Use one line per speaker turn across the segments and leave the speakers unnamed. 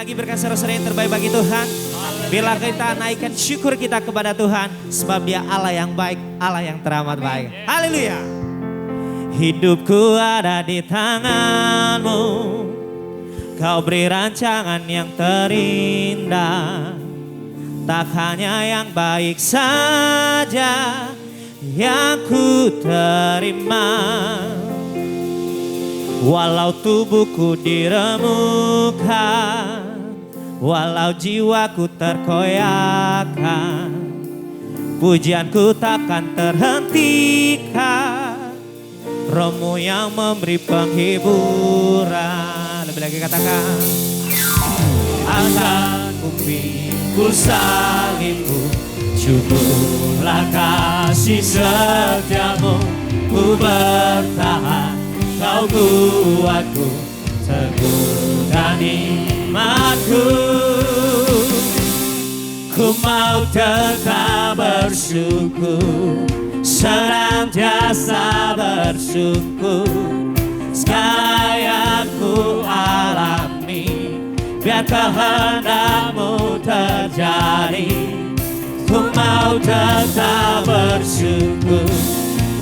lagi berikan seru-seru yang terbaik bagi Tuhan. Bila kita naikkan syukur kita kepada Tuhan. Sebab dia Allah yang baik, Allah yang teramat baik. Haleluya. Hidupku ada di tanganmu. Kau beri rancangan yang terindah. Tak hanya yang baik saja yang ku terima. Walau tubuhku diremukkan, walau jiwaku terkoyakkan, pujianku takkan terhentikan. Rohmu yang memberi penghiburan. Lebih lagi katakan, akan ku pikul salibmu, syukurlah kasih setiamu. Ku bertahan, kau kuatku, teguhkan imanku. Ku mau tetap bersyukur, senantiasa bersyukur. Segala yang ku alami, biar kehendakmu terjadi. Ku mau tetap bersyukur,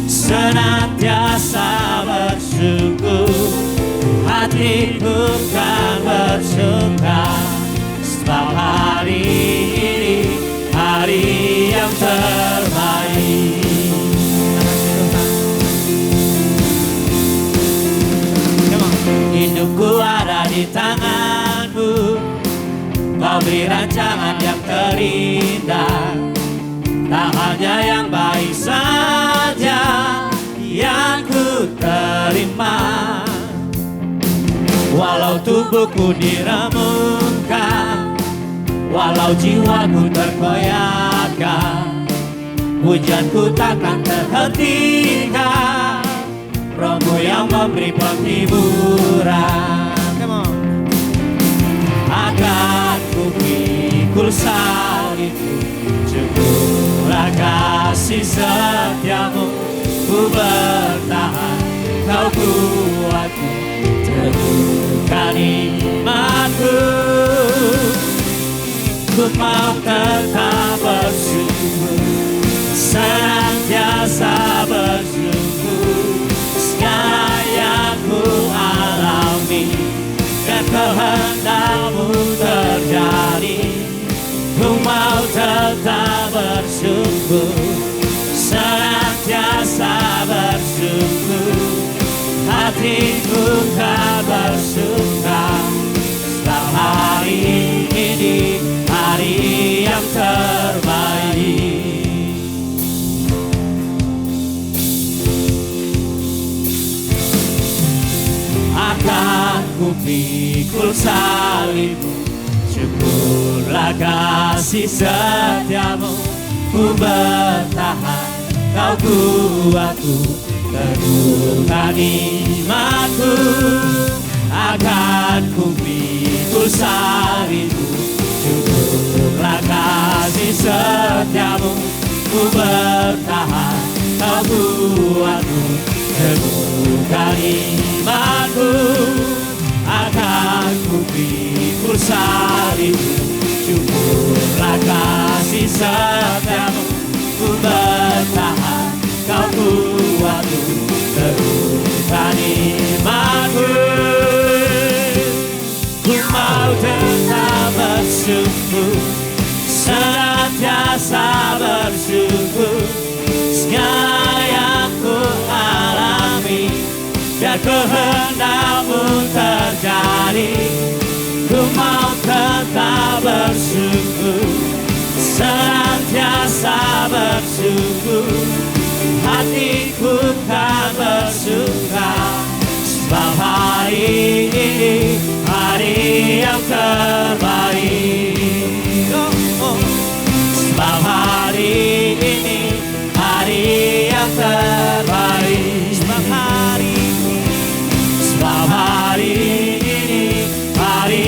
senantiasa bersyukur. Hatiku kan bersuka, sebab hari ini hari yang terbaik. Hidupku ada di tanganmu, kau beri rancangan yang terindah. Tak hanya yang baik saja yang ku terima. Walau tubuhku diremukkan, walau jiwaku terkoyakkan, pujianku takkan terhentikan. Rohmu yang memberi penghiburan. Akan ku pikul salibmu, syukurlah kasih setiamu. Ku bertahan, kau kuatku, teguhkan imanku. Ku mau tetap bersyukur, senantiasa bersyukur. Segala yang ku alami, dan kehendakmu terjadi. Ku mau tetap bersyukur, senantiasa bersyukur. Hatiku kan bersuka, sebab hari ini hari yang terbaik. Akan ku pikul salibmu, syukurlah kasih setiamu. Ku bertahan, kau kuatku, teguhkan imanku. Akan ku pikul salibmu, syukurlah kasih setiamu. Ku bertahan, kau kuatku, teguhkan imanku. Akan ku pikul salibmu, syukurlah kasih setiamu. Ku bertahan, kau kuatku, teguhkan imanku. Ku mau tetap bersyukur, senantiasa bersyukur. Segala yang ku alami, biar kehendakmu terjadi. Ku mau tetap bersyukur, senantiasa bersyukur. Hatiku kan bersuka, sebab hari ini hari yang terbaik. Sebab hari ini hari yang terbaik. Sebab hari ini, sebab hari ini hari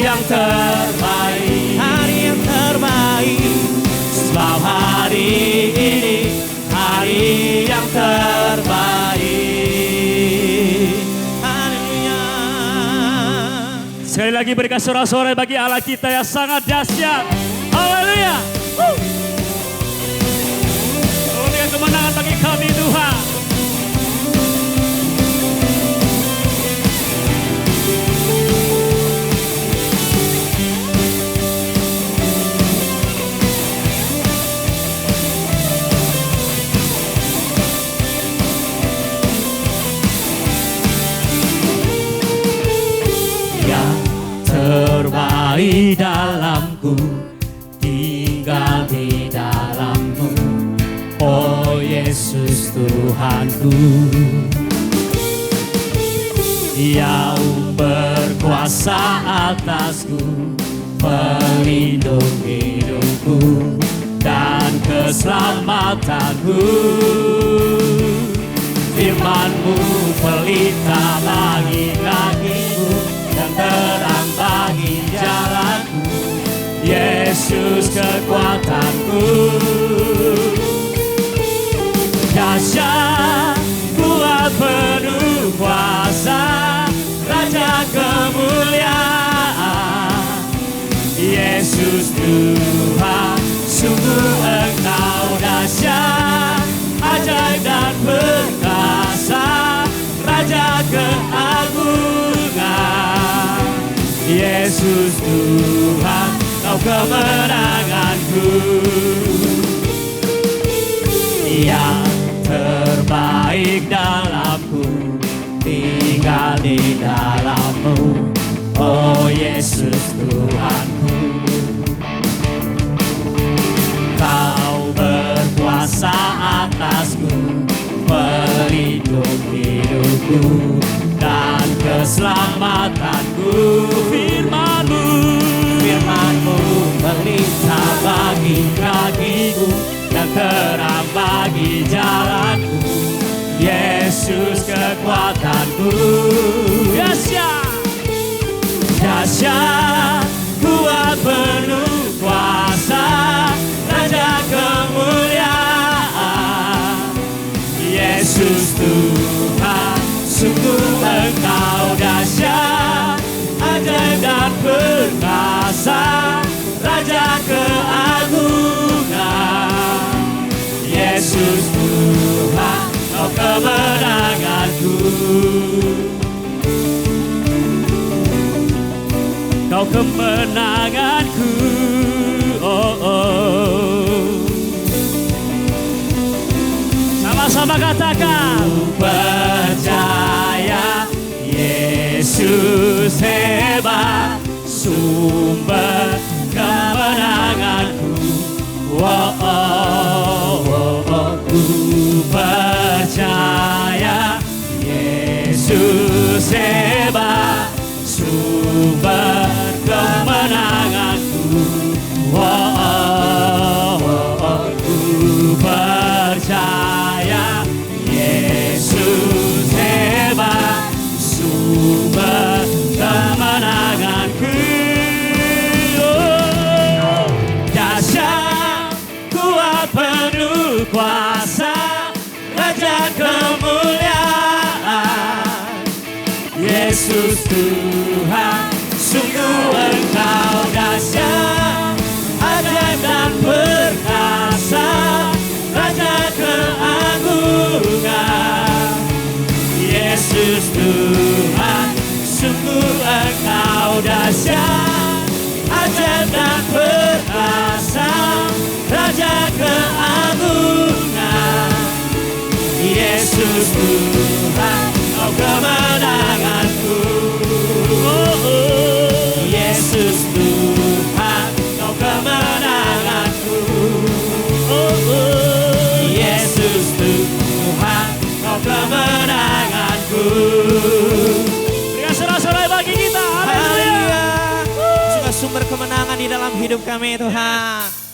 yang terbaik. Hari yang terbaik. Sebab hari ini hari yang terbaik. Haleluya. Sekali
Sekali lagi berikan sorak-sorai bagi Allah kita yang sangat dahsyat. Haleluya. Berikan kemenangan bagi kami Tuhan. Terbaik dalamku, tinggal di dalammu, oh Yesus Tuhanku. Yang berkuasa atasku, pelindung hidupku dan keselamatanku. Firman-Mu pelita bagi kakiku dan terang bagi jalanku, Yesus kekuatanku. Dahsyat, kuat, penuh kuasa, Raja kemuliaan, Yesus Tuhan, sungguh Engkau dahsyat, ajaib dan perkasa, Raja keagungan, Yesus Tuhan, Kau kemenanganku. Yang terbaik dalamku, tinggal di dalam-Mu, oh Yesus Tuhanku. Kau berkuasa atasku, pelindung hidupku dan keselamatanku. Firman-Mu pelita bagi kakiku dan terang bagi jalanku, Yesus kekuatanku. Dahsyat, kuat, penuh kuasa, Raja kemuliaan, Yesus Tuhan, sungguh Engkau dahsyat, ajaib dan perkasa, Raja keagungan, Yesus Tuhan, Kau kemenanganku. Kau kemenanganku, oh, oh. Sama-sama katakan, percaya Yesus hebat, sumber kemenanganku. Oh, oh, oh, oh. Ku percaya Yesus hebat, sumber kemenanganku. Oh, oh, oh, oh. Ku percaya Yesus hebat, sumber kemenanganku. Oh, dahsyat, kuat, penuh kuasa, Raja kemuliaan, Yesus Tuhan, sungguh Engkau dahsyat, ajaib dan perkasa, Raja keagungan, Yesus Tuhan, sungguh Engkau dahsyat, ajaib dan perkasa, Raja keagungan, Yesus Tuhan, Kau kemenanganku. Oh, oh. Yesus Tuhan, Kau kemenanganku. Oh, oh. Yesus Tuhan, Kau kemenanganku. Berikan sorak-sorai bagi kita. Haleluya.
Juga sumber kemenangan di dalam hidup kami Tuhan.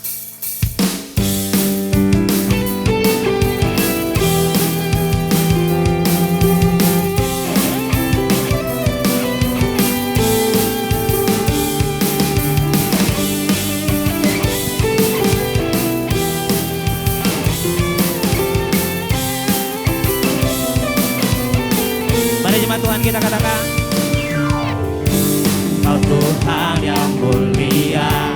Tuhan kita katakan, Kau Tuhan yang mulia,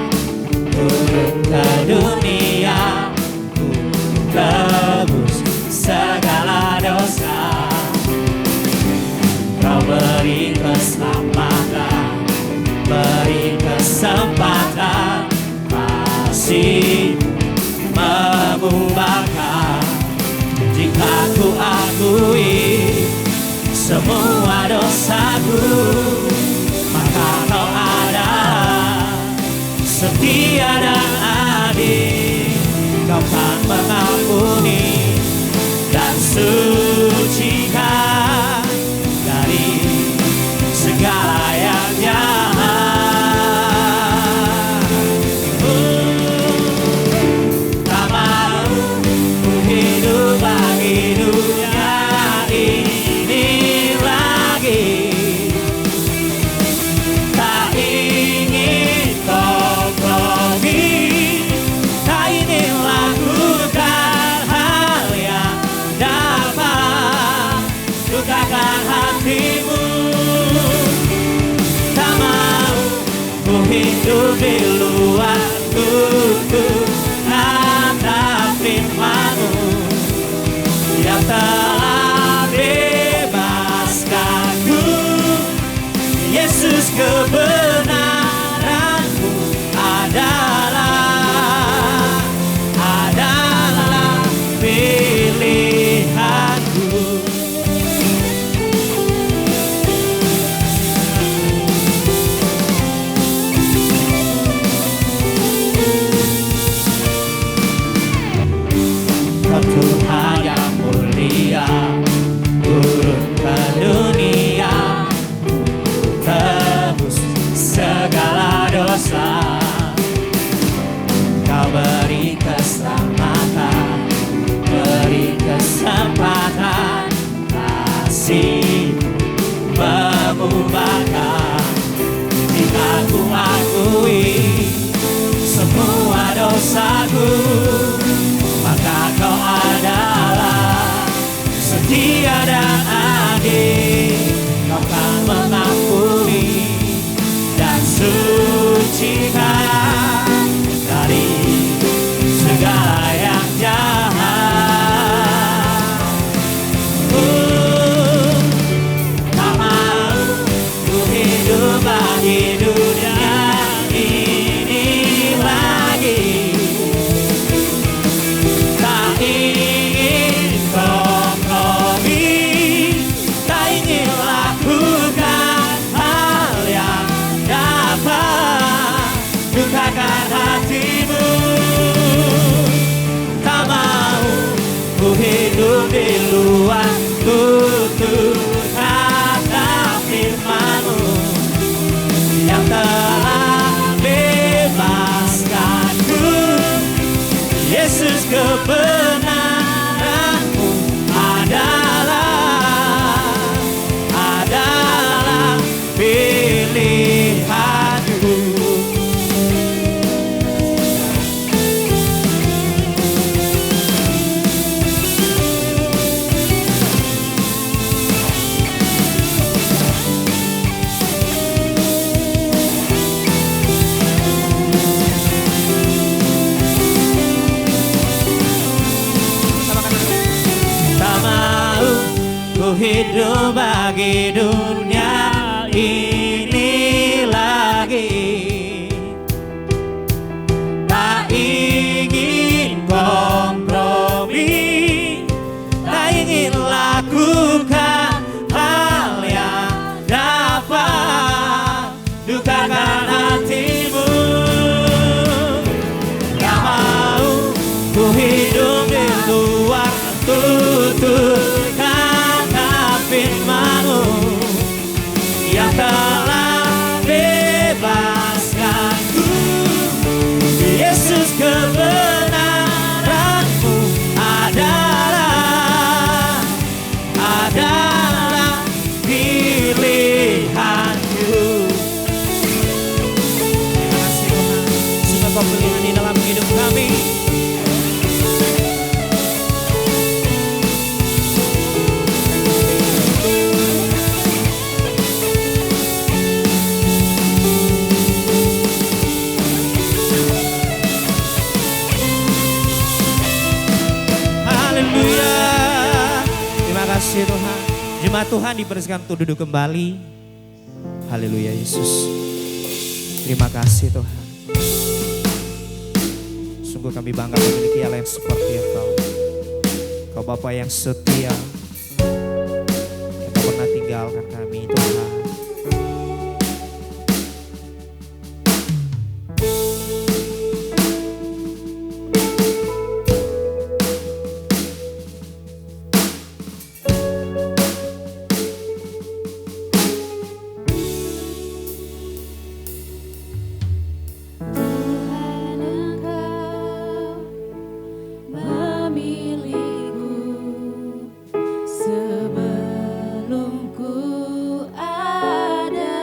turun ke dunia, tebus segala dosa. Kau beri keselamatan, beri kesempatan, kasih mengubahkan. Jika ku akui semua dosaku, maka Kau adalah setia dan adil. Kau kan mengampuni dan sucikan dari segala yang jahat. Tak mau ku hidup bagi dunia ini lagi. Tak ingin kompromi, tak ingin lakukan hal yang dapat lukakan hatimu. Tak mau ku hidup di luar tuntunan firman-Mu yang telah bebaskanku. Yesus, kebenaran-Mu adalah pilihanku. Kau Tuhan yang mulia, turun ke dunia, tebus segala dosa. Kau beri keselamatan, beri kesempatan, kasih mengubahkan. Jika ku akui semua dosaku, maka Kau adalah setia dan adil. Kau kan mengampuni dan sucikan dari segala yang jahat. Tak mau ku hidup bagi dunia ini lagi. Tak ingin kompromi, tak ingin lakukan hal yang dapat lukakan hatimu. Tak mau ku hidup di luar tuntunan firman-Mu yang telah bebaskanku. Yesus, kebenaran-Mu adalah pilihanku. Ku hidup bagi dunia ini lagi. Tak ingin kompromi, tak ingin lakukan hal yang dapat lukakan hatimu. Tak mau ku hidup di luar tuntunan firman-Mu yang telah bebaskanku. Yesus, kebenaran-Mu adalah kasih Tuhan. Jemaat Tuhan dipersilakan untuk duduk kembali. Haleluya Yesus. Terima kasih Tuhan. Sungguh kami bangga memiliki Allah yang seperti Engkau. Kau Bapa yang setia. Yang tak pernah tinggalkan kami Tuhan.
Sebelum ku ada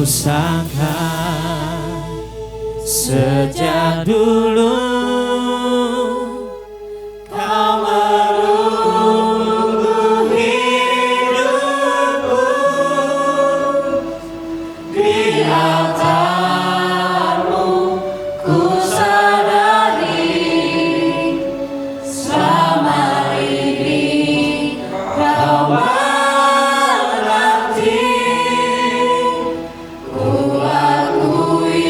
sangka sejak dulu Kau merunggu hidupku di altar-Mu. Ku sadari selama ini Kau berarti. Ku akui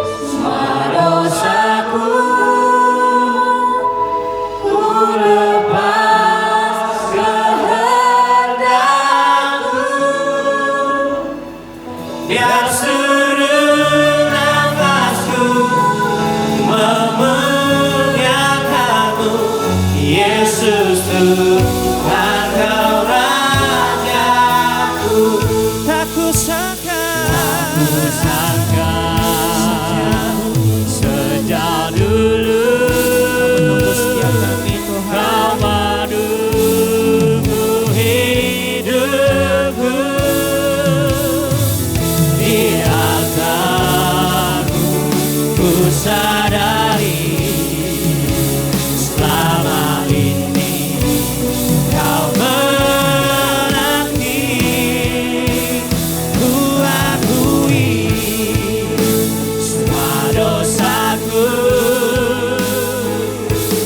semua dosaku, ku lepas kehendakku, biar seluruh nafasku memuliakan-Mu. Yesus Tuhan Kau Rajaku. Tak kusangka
sejak dulu Kau menunggu hidupku di altar-Mu. Ku sadari selama ini Kau menanti. Ku akui semua dosaku,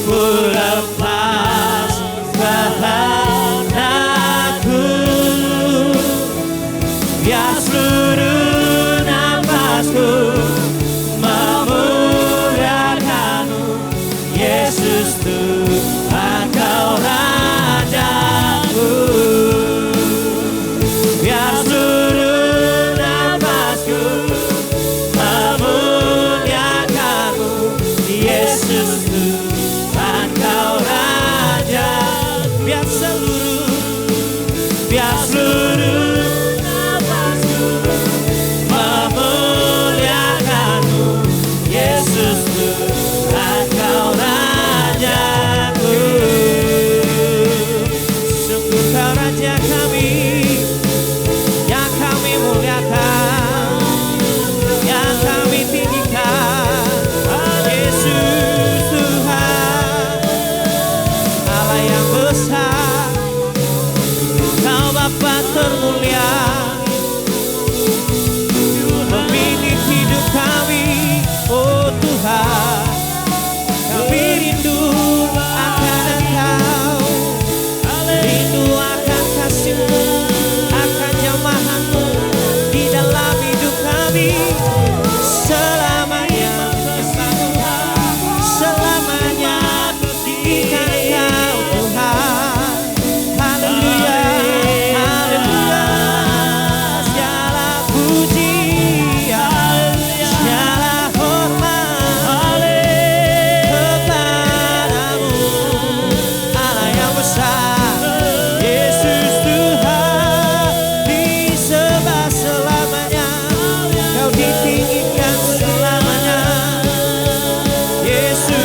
ku lepas kehendakku, biar seluruh nafasku memuliakan-Mu. Yesus Tuhan Kau Rajaku. Biar seluruh nafasku memuliakan-Mu. Yesus Tuhan Kau Rajaku. Biar seluruh nafasku memuliakan-Mu. Yesus Tuhan Kau Rajaku. Sungguh Kau Raja kami, yang kami muliakan, yang kami tinggikan. Yesus Tuhan, Allah yang besar, Kau Bapa termulia, pemilik hidup kami. Oh Tuhan, kami rindu akan Engkau, rindu akan kasih-Mu, akan jamahan-Mu di dalam hidup kami selamanya. Selamanya tinggikan Engkau Tuhan. Haleluya, haleluya. Segala pujian, segala hormat kepadamu, Allah yang besar. Yesus Tuhan disembah selamanya, Kau ditinggikan selamanya. Yesus,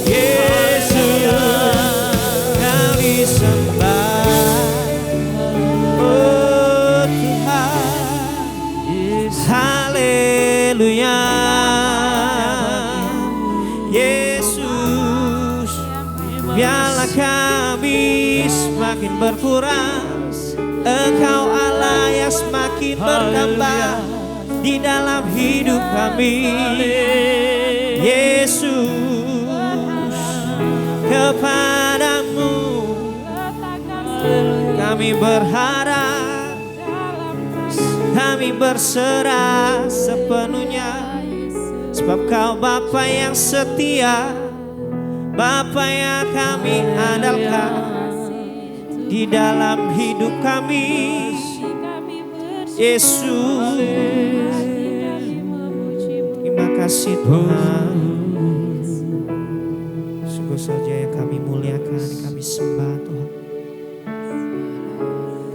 Yesus, Kau disembah. Oh Tuhan, haleluya. Yesus, biarlah kami semakin berkurang, Engkau Allah yang semakin bertambah di dalam hidup kami. Yesus, kepadamu kami berharap, kami berserah sepenuhnya, sebab Kau Bapa yang setia, Bapa yang kami andalkan di dalam hidup kami. Yesus, terima kasih Tuhan. Sungguh saja yang kami muliakan, kami sembah Tuhan.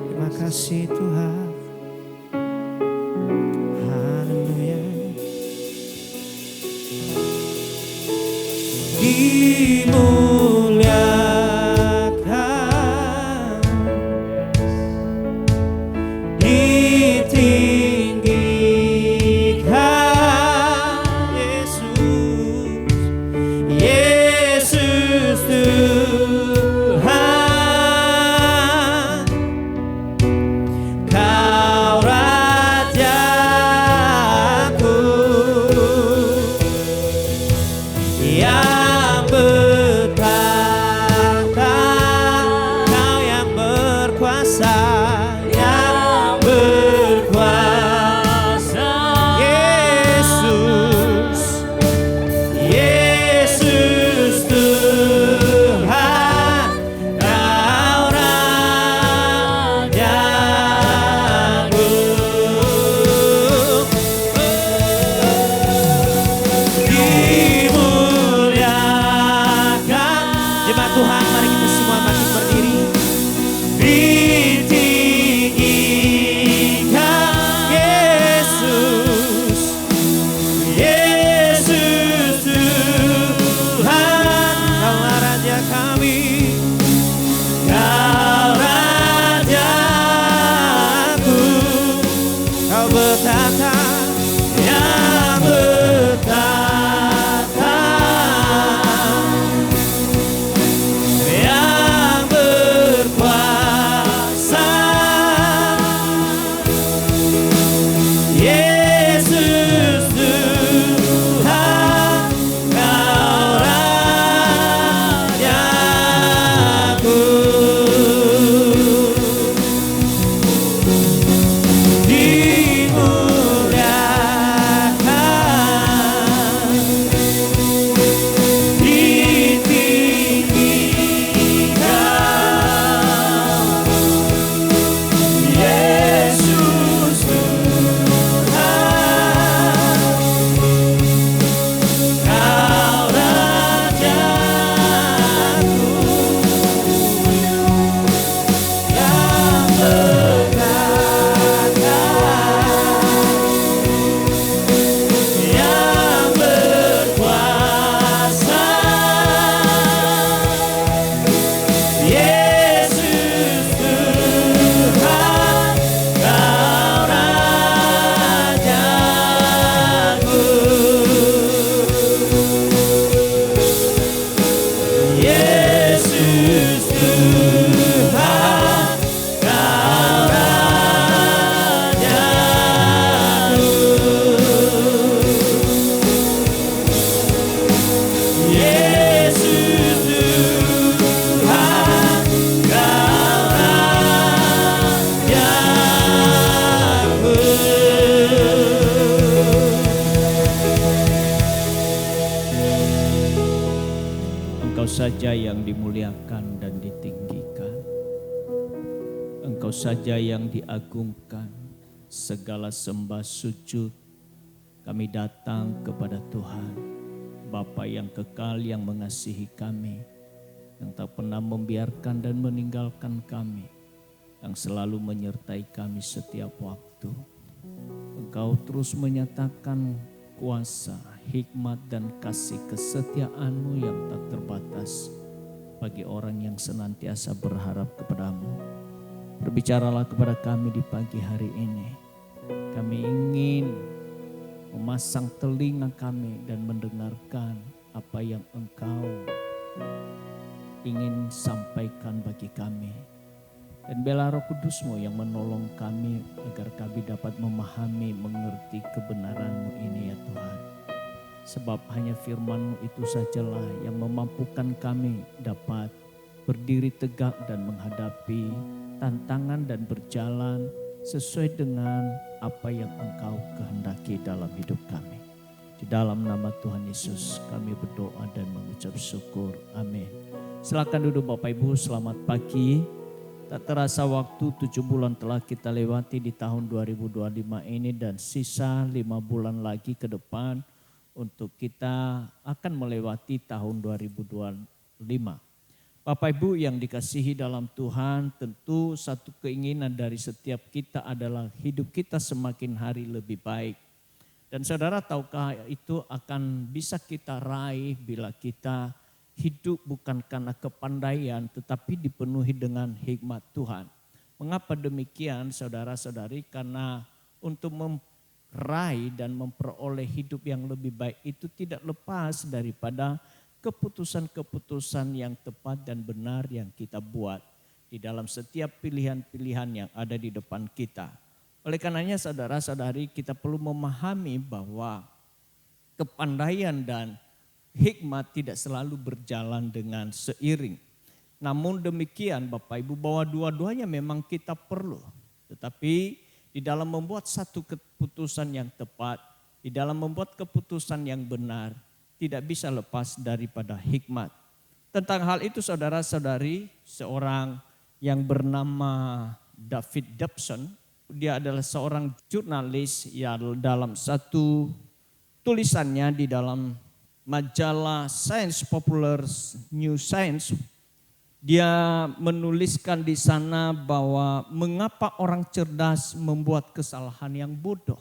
Terima kasih Tuhan. Haleluya. Dimuliakan
yang dimuliakan dan ditinggikan. Engkau saja yang diagungkan. Segala sembah sujud kami datang kepada Tuhan, Bapa yang kekal yang mengasihi kami, yang tak pernah membiarkan dan meninggalkan kami, yang selalu menyertai kami setiap waktu. Engkau terus menyatakan kuasa, hikmat dan kasih kesetiaan-Mu yang tak terbatas bagi orang yang senantiasa berharap kepadamu. Berbicaralah kepada kami di pagi hari ini. Kami ingin memasang telinga kami dan mendengarkan apa yang Engkau ingin sampaikan bagi kami. Dan biarlah Roh Kudus-Mu yang menolong kami agar kami dapat memahami, mengerti kebenaran-Mu ini ya Tuhan. Sebab hanya firman-Mu itu sajalah yang memampukan kami dapat berdiri tegak dan menghadapi tantangan dan berjalan sesuai dengan apa yang Engkau kehendaki dalam hidup kami. Di dalam nama Tuhan Yesus kami berdoa dan mengucap syukur. Amin. Silakan duduk Bapak Ibu, selamat pagi. Tak terasa waktu 7 bulan telah kita lewati di tahun 2025 ini dan sisa 5 bulan lagi ke depan untuk kita akan melewati tahun 2025. Bapak Ibu yang dikasihi dalam Tuhan, tentu satu keinginan dari setiap kita adalah hidup kita semakin hari lebih baik. Dan saudara tahukah itu akan bisa kita raih bila kita hidup bukan karena kepandaian tetapi dipenuhi dengan hikmat Tuhan. Mengapa demikian saudara-saudari? Karena untuk meraih dan memperoleh hidup yang lebih baik itu tidak lepas daripada keputusan-keputusan yang tepat dan benar yang kita buat di dalam setiap pilihan-pilihan yang ada di depan kita. Oleh karenanya saudara-saudari kita perlu memahami bahwa kepandaian dan hikmat tidak selalu berjalan dengan seiring. Namun demikian Bapak Ibu bahwa dua-duanya memang kita perlu. Tetapi di dalam membuat satu keputusan yang tepat, di dalam membuat keputusan yang benar, tidak bisa lepas daripada hikmat. Tentang hal itu saudara-saudari, seorang yang bernama David Dobson, dia adalah seorang jurnalis yang dalam satu tulisannya di dalam majalah Science Popular New Science, dia menuliskan di sana bahwa mengapa orang cerdas membuat kesalahan yang bodoh.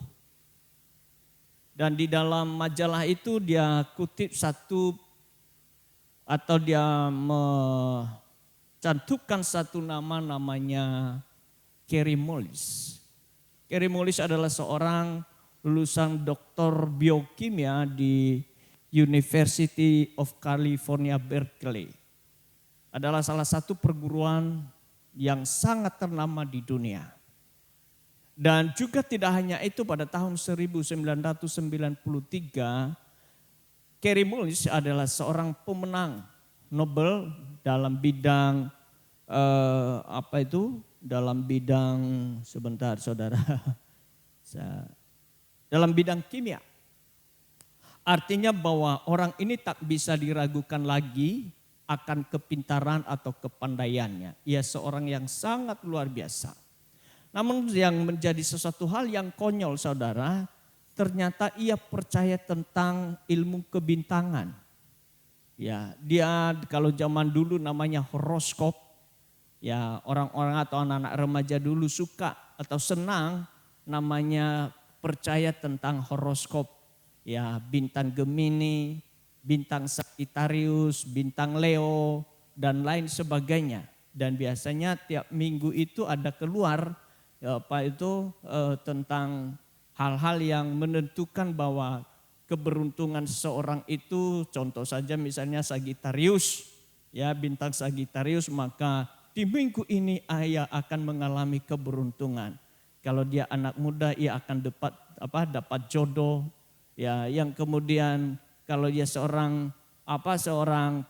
Dan di dalam majalah itu dia kutip satu atau dia mencantumkan satu nama, namanya Kary Mullis. Kary Mullis adalah seorang lulusan doktor biokimia di University of California, Berkeley. Adalah salah satu perguruan yang sangat ternama di dunia. Dan juga tidak hanya itu, pada tahun 1993, Kary Mullis adalah seorang pemenang Nobel dalam bidang sebentar saudara, dalam bidang kimia. Artinya bahwa orang ini tak bisa diragukan lagi akan kepintaran atau kepandaiannya. Ia seorang yang sangat luar biasa. Namun yang menjadi sesuatu hal yang konyol saudara, ternyata ia percaya tentang ilmu kebintangan. Ya, dia kalau zaman dulu namanya horoskop. Ya, orang-orang atau anak-anak remaja dulu suka atau senang namanya percaya tentang horoskop. Ya, bintang Gemini, bintang Sagittarius, bintang Leo, dan lain sebagainya. Dan biasanya tiap minggu itu ada keluar tentang hal-hal yang menentukan bahwa keberuntungan seseorang itu, contoh saja misalnya Sagittarius, ya bintang Sagittarius, maka di minggu ini ia akan mengalami keberuntungan. Kalau dia anak muda, ia akan dapat jodoh. Ya, yang kemudian kalau dia seorang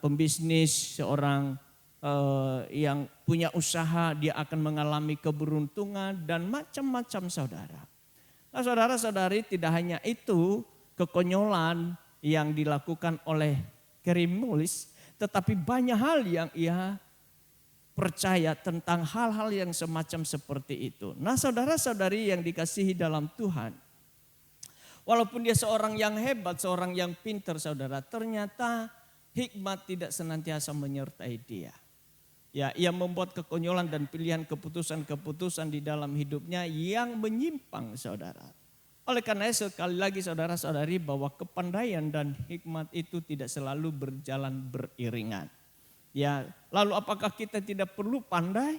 pembisnis, seorang yang punya usaha, dia akan mengalami keberuntungan dan macam-macam saudara. Nah, saudara-saudari, tidak hanya itu kekonyolan yang dilakukan oleh Kary Mullis, Tetapi banyak hal yang ia percaya tentang hal-hal yang semacam seperti itu. Nah saudara-saudari yang dikasihi dalam Tuhan, walaupun dia seorang yang hebat, seorang yang pintar saudara, ternyata hikmat tidak senantiasa menyertai dia. Ya, ia membuat kekonyolan dan pilihan keputusan-keputusan di dalam hidupnya yang menyimpang saudara. Oleh karena itu sekali lagi saudara-saudari bahwa kepandaian dan hikmat itu tidak selalu berjalan beriringan. Ya, lalu apakah kita tidak perlu pandai?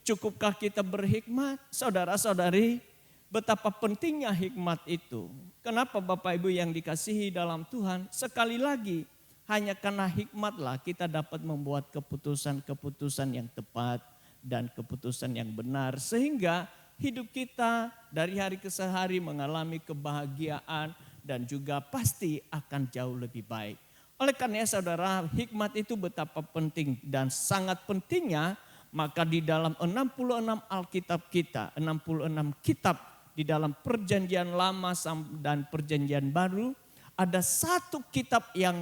Cukupkah kita berhikmat? Saudara-saudari, betapa pentingnya hikmat itu. Kenapa Bapak Ibu yang dikasihi dalam Tuhan? Sekali lagi, hanya karena hikmatlah kita dapat membuat keputusan-keputusan yang tepat dan keputusan yang benar. Sehingga hidup kita dari hari ke hari mengalami kebahagiaan dan juga pasti akan jauh lebih baik. Oleh karena saudara, hikmat itu betapa penting dan sangat pentingnya, maka di dalam 66 Alkitab kita, 66 kitab di dalam perjanjian lama dan perjanjian baru, ada satu kitab yang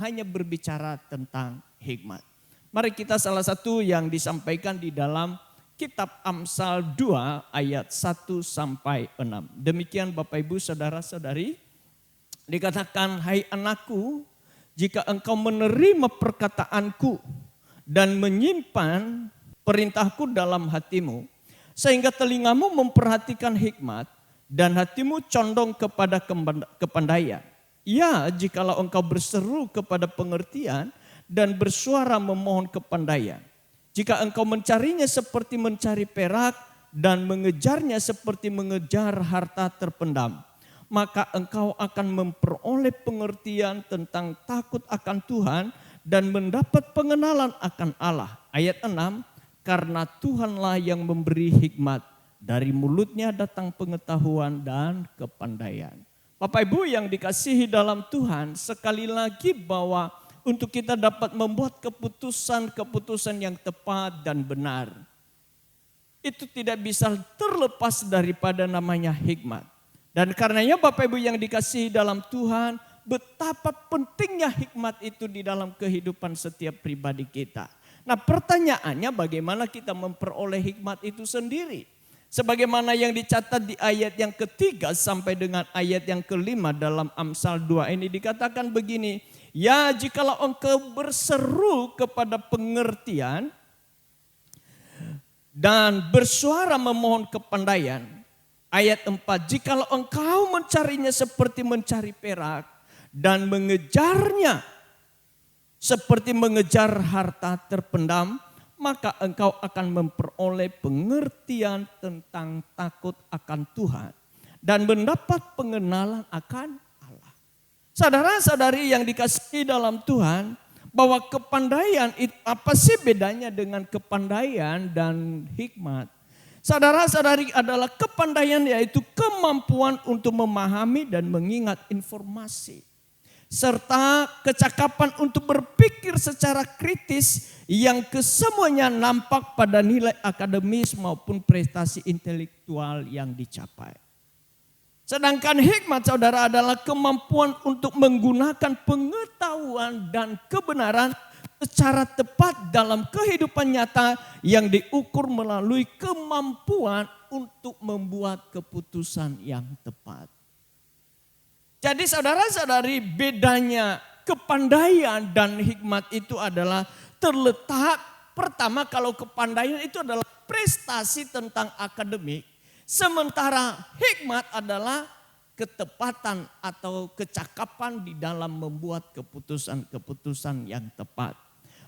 hanya berbicara tentang hikmat. Mari kita salah satu yang disampaikan di dalam kitab Amsal 2 ayat 1 sampai 6. Demikian Bapak Ibu saudara-saudari, dikatakan, hai anakku, jika engkau menerima perkataanku dan menyimpan perintahku dalam hatimu, sehingga telingamu memperhatikan hikmat dan hatimu condong kepada kepandaian. Ya, jikalau engkau berseru kepada pengertian dan bersuara memohon kepandaian. Jika engkau mencarinya seperti mencari perak dan mengejarnya seperti mengejar harta terpendam, maka engkau akan memperoleh pengertian tentang takut akan Tuhan dan mendapat pengenalan akan Allah. Ayat 6, karena Tuhanlah yang memberi hikmat, dari mulutnya datang pengetahuan dan kepandaian. Bapak Ibu yang dikasihi dalam Tuhan, sekali lagi bahwa untuk kita dapat membuat keputusan-keputusan yang tepat dan benar, itu tidak bisa terlepas daripada namanya hikmat. Dan karenanya Bapak Ibu yang dikasihi dalam Tuhan, betapa pentingnya hikmat itu di dalam kehidupan setiap pribadi kita. Nah pertanyaannya, bagaimana kita memperoleh hikmat itu sendiri? Sebagaimana yang dicatat di ayat yang ketiga sampai dengan ayat yang kelima dalam Amsal 2 ini dikatakan begini. Ya, jikalau engkau berseru kepada pengertian dan bersuara memohon kepandaian. Ayat 4, jikalau engkau mencarinya seperti mencari perak dan mengejarnya seperti mengejar harta terpendam, maka engkau akan memperoleh pengertian tentang takut akan Tuhan dan mendapat pengenalan akan Allah. Saudara-saudari yang dikasihi dalam Tuhan, bahwa kepandaian itu apa sih bedanya dengan kepandaian dan hikmat? Saudara-saudari, adalah kepandaian yaitu kemampuan untuk memahami dan mengingat informasi. Serta kecakapan untuk berpikir secara kritis yang kesemuanya nampak pada nilai akademis maupun prestasi intelektual yang dicapai. Sedangkan hikmat saudara adalah kemampuan untuk menggunakan pengetahuan dan kebenaran secara tepat dalam kehidupan nyata yang diukur melalui kemampuan untuk membuat keputusan yang tepat. Jadi saudara-saudari, bedanya kepandaian dan hikmat itu adalah terletak pertama, kalau kepandaian itu adalah prestasi tentang akademik, sementara hikmat adalah ketepatan atau kecakapan di dalam membuat keputusan-keputusan yang tepat.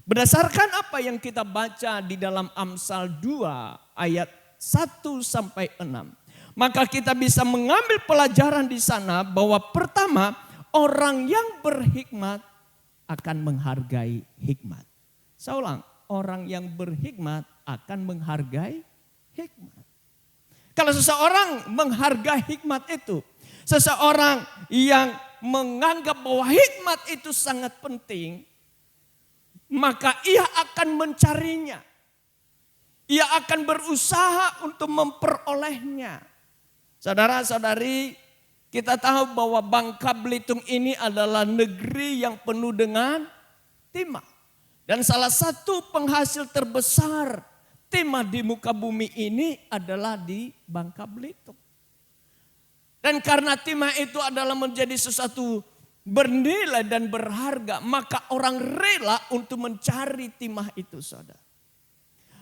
Berdasarkan apa yang kita baca di dalam Amsal 2 ayat 1 sampai 6. Maka kita bisa mengambil pelajaran di sana bahwa pertama, orang yang berhikmat akan menghargai hikmat. Saya ulang, orang yang berhikmat akan menghargai hikmat. Kalau seseorang menghargai hikmat itu, seseorang yang menganggap bahwa hikmat itu sangat penting, maka ia akan mencarinya. Ia akan berusaha untuk memperolehnya. Saudara-saudari, kita tahu bahwa Bangka Belitung ini adalah negeri yang penuh dengan timah. Dan salah satu penghasil terbesar timah di muka bumi ini adalah di Bangka Belitung. Dan karena timah itu adalah menjadi sesuatu bernilai dan berharga, maka orang rela untuk mencari timah itu, saudara.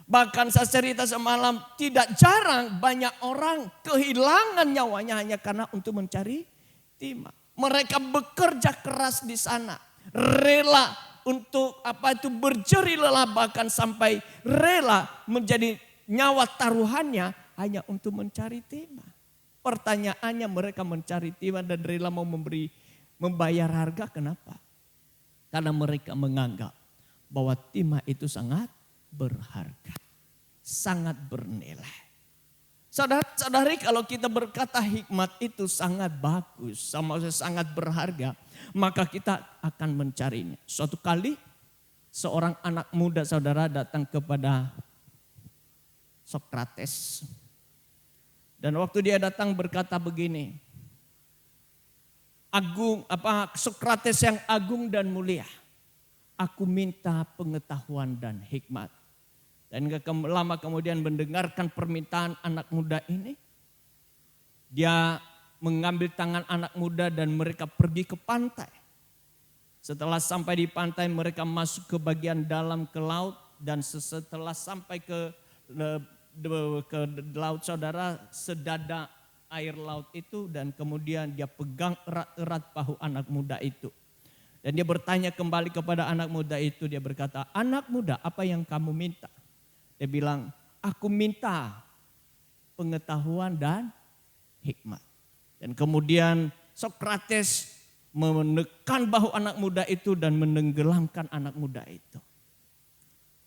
Bahkan saya cerita semalam, tidak jarang banyak orang kehilangan nyawanya hanya karena untuk mencari timah. Mereka bekerja keras di sana, rela untuk berjeri lelah, bahkan sampai rela menjadi nyawa taruhannya hanya untuk mencari timah. Pertanyaannya, mereka mencari timah dan rela mau membayar harga, kenapa? Karena mereka menganggap bahwa timah itu sangat berharga, sangat bernilai. Saudara-saudari, kalau kita berkata hikmat itu sangat bagus, sangat berharga, maka kita akan mencarinya. Suatu kali seorang anak muda, saudara, datang kepada Sokrates. Dan waktu dia datang berkata begini, Sokrates yang agung dan mulia, aku minta pengetahuan dan hikmat. Dan gak lama kemudian mendengarkan permintaan anak muda ini, dia mengambil tangan anak muda dan mereka pergi ke pantai. Setelah sampai di pantai, mereka masuk ke bagian dalam ke laut, dan setelah sampai ke laut, saudara, sedada air laut itu, dan kemudian dia pegang erat-erat bahu anak muda itu. Dan dia bertanya kembali kepada anak muda itu, dia berkata, anak muda, apa yang kamu minta? Dia bilang, aku minta pengetahuan dan hikmat. Dan kemudian Sokrates menekan bahu anak muda itu dan menenggelamkan anak muda itu.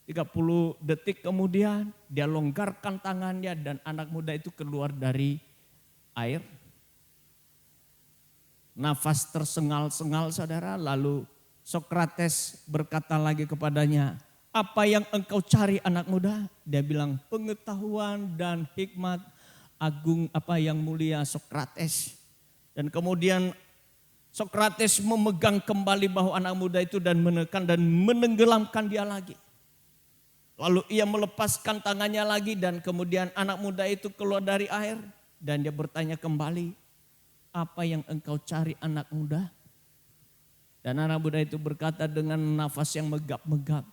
30 detik kemudian dia longgarkan tangannya dan anak muda itu keluar dari air. Nafas tersengal-sengal, saudara. Lalu Sokrates berkata lagi kepadanya, apa yang engkau cari, anak muda? Dia bilang, pengetahuan dan hikmat, agung yang mulia Sokrates. Dan kemudian Sokrates memegang kembali bahu anak muda itu dan menekan dan menenggelamkan dia lagi. Lalu ia melepaskan tangannya lagi dan kemudian anak muda itu keluar dari air. Dan dia bertanya kembali, apa yang engkau cari, anak muda? Dan anak muda itu berkata dengan nafas yang megap-megap.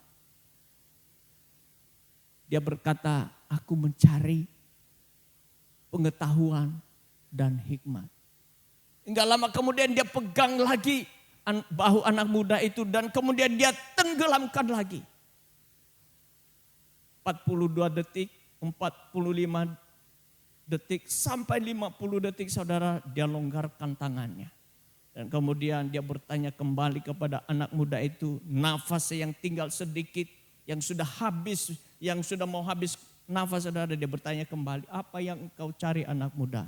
Dia berkata, aku mencari pengetahuan dan hikmat. Enggak lama kemudian dia pegang lagi bahu anak muda itu dan kemudian dia tenggelamkan lagi. 42 detik, 45 detik, sampai 50 detik, saudara, dia longgarkan tangannya. Dan kemudian dia bertanya kembali kepada anak muda itu, nafas yang tinggal sedikit, yang sudah habis, yang sudah mau habis nafas, saudara, dia bertanya kembali, apa yang engkau cari, anak muda?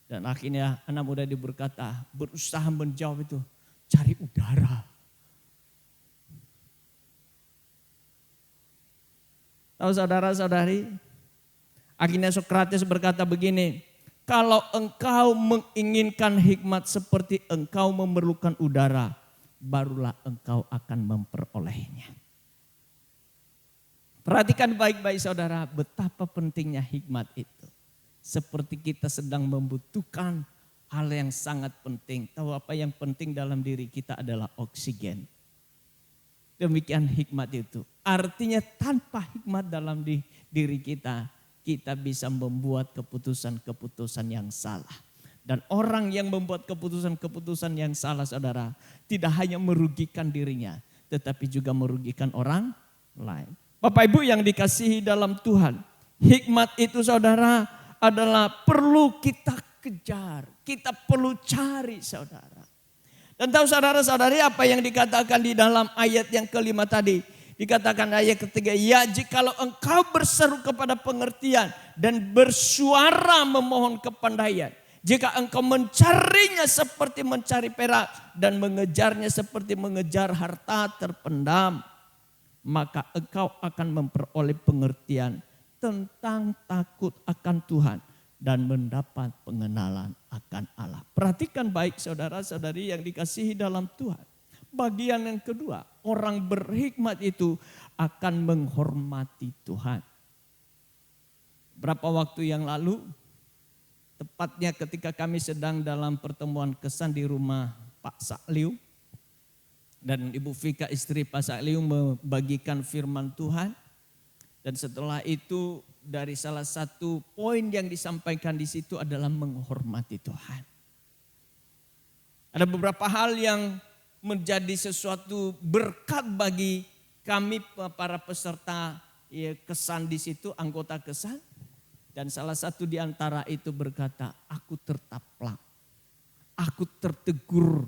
Dan akhirnya anak muda dia berkata, berusaha menjawab itu, cari udara. Tahu saudara-saudari, akhirnya Sokrates berkata begini, kalau engkau menginginkan hikmat seperti engkau memerlukan udara, barulah engkau akan memperolehnya. Perhatikan baik-baik, saudara, betapa pentingnya hikmat itu. Seperti kita sedang membutuhkan hal yang sangat penting. Tahu apa yang penting dalam diri kita adalah oksigen. Demikian hikmat itu. Artinya tanpa hikmat dalam diri kita, kita bisa membuat keputusan-keputusan yang salah. Dan orang yang membuat keputusan-keputusan yang salah, saudara, tidak hanya merugikan dirinya, tetapi juga merugikan orang lain. Bapak Ibu yang dikasihi dalam Tuhan, hikmat itu, saudara, adalah perlu kita kejar, kita perlu cari, saudara. Dan tahu saudara-saudari apa yang dikatakan di dalam ayat yang kelima tadi? Dikatakan ayat ketiga, ya jikalau engkau berseru kepada pengertian dan bersuara memohon kepandaian. Jika engkau mencarinya seperti mencari perak dan mengejarnya seperti mengejar harta terpendam, maka engkau akan memperoleh pengertian tentang takut akan Tuhan dan mendapat pengenalan akan Allah. Perhatikan baik saudara-saudari yang dikasihi dalam Tuhan. bagian yang kedua, orang berhikmat itu akan menghormati Tuhan. Berapa waktu yang lalu, tepatnya ketika kami sedang dalam pertemuan kesan di rumah Pak Sakliu, dan Ibu Vika istri Pak Sakliu membagikan firman Tuhan. Dan setelah itu dari salah satu poin yang disampaikan di situ adalah menghormati Tuhan. Ada beberapa hal yang menjadi sesuatu berkat bagi kami para peserta kesan di situ, anggota kesan. Dan salah satu di antara itu berkata, aku tertaplak, aku tertegur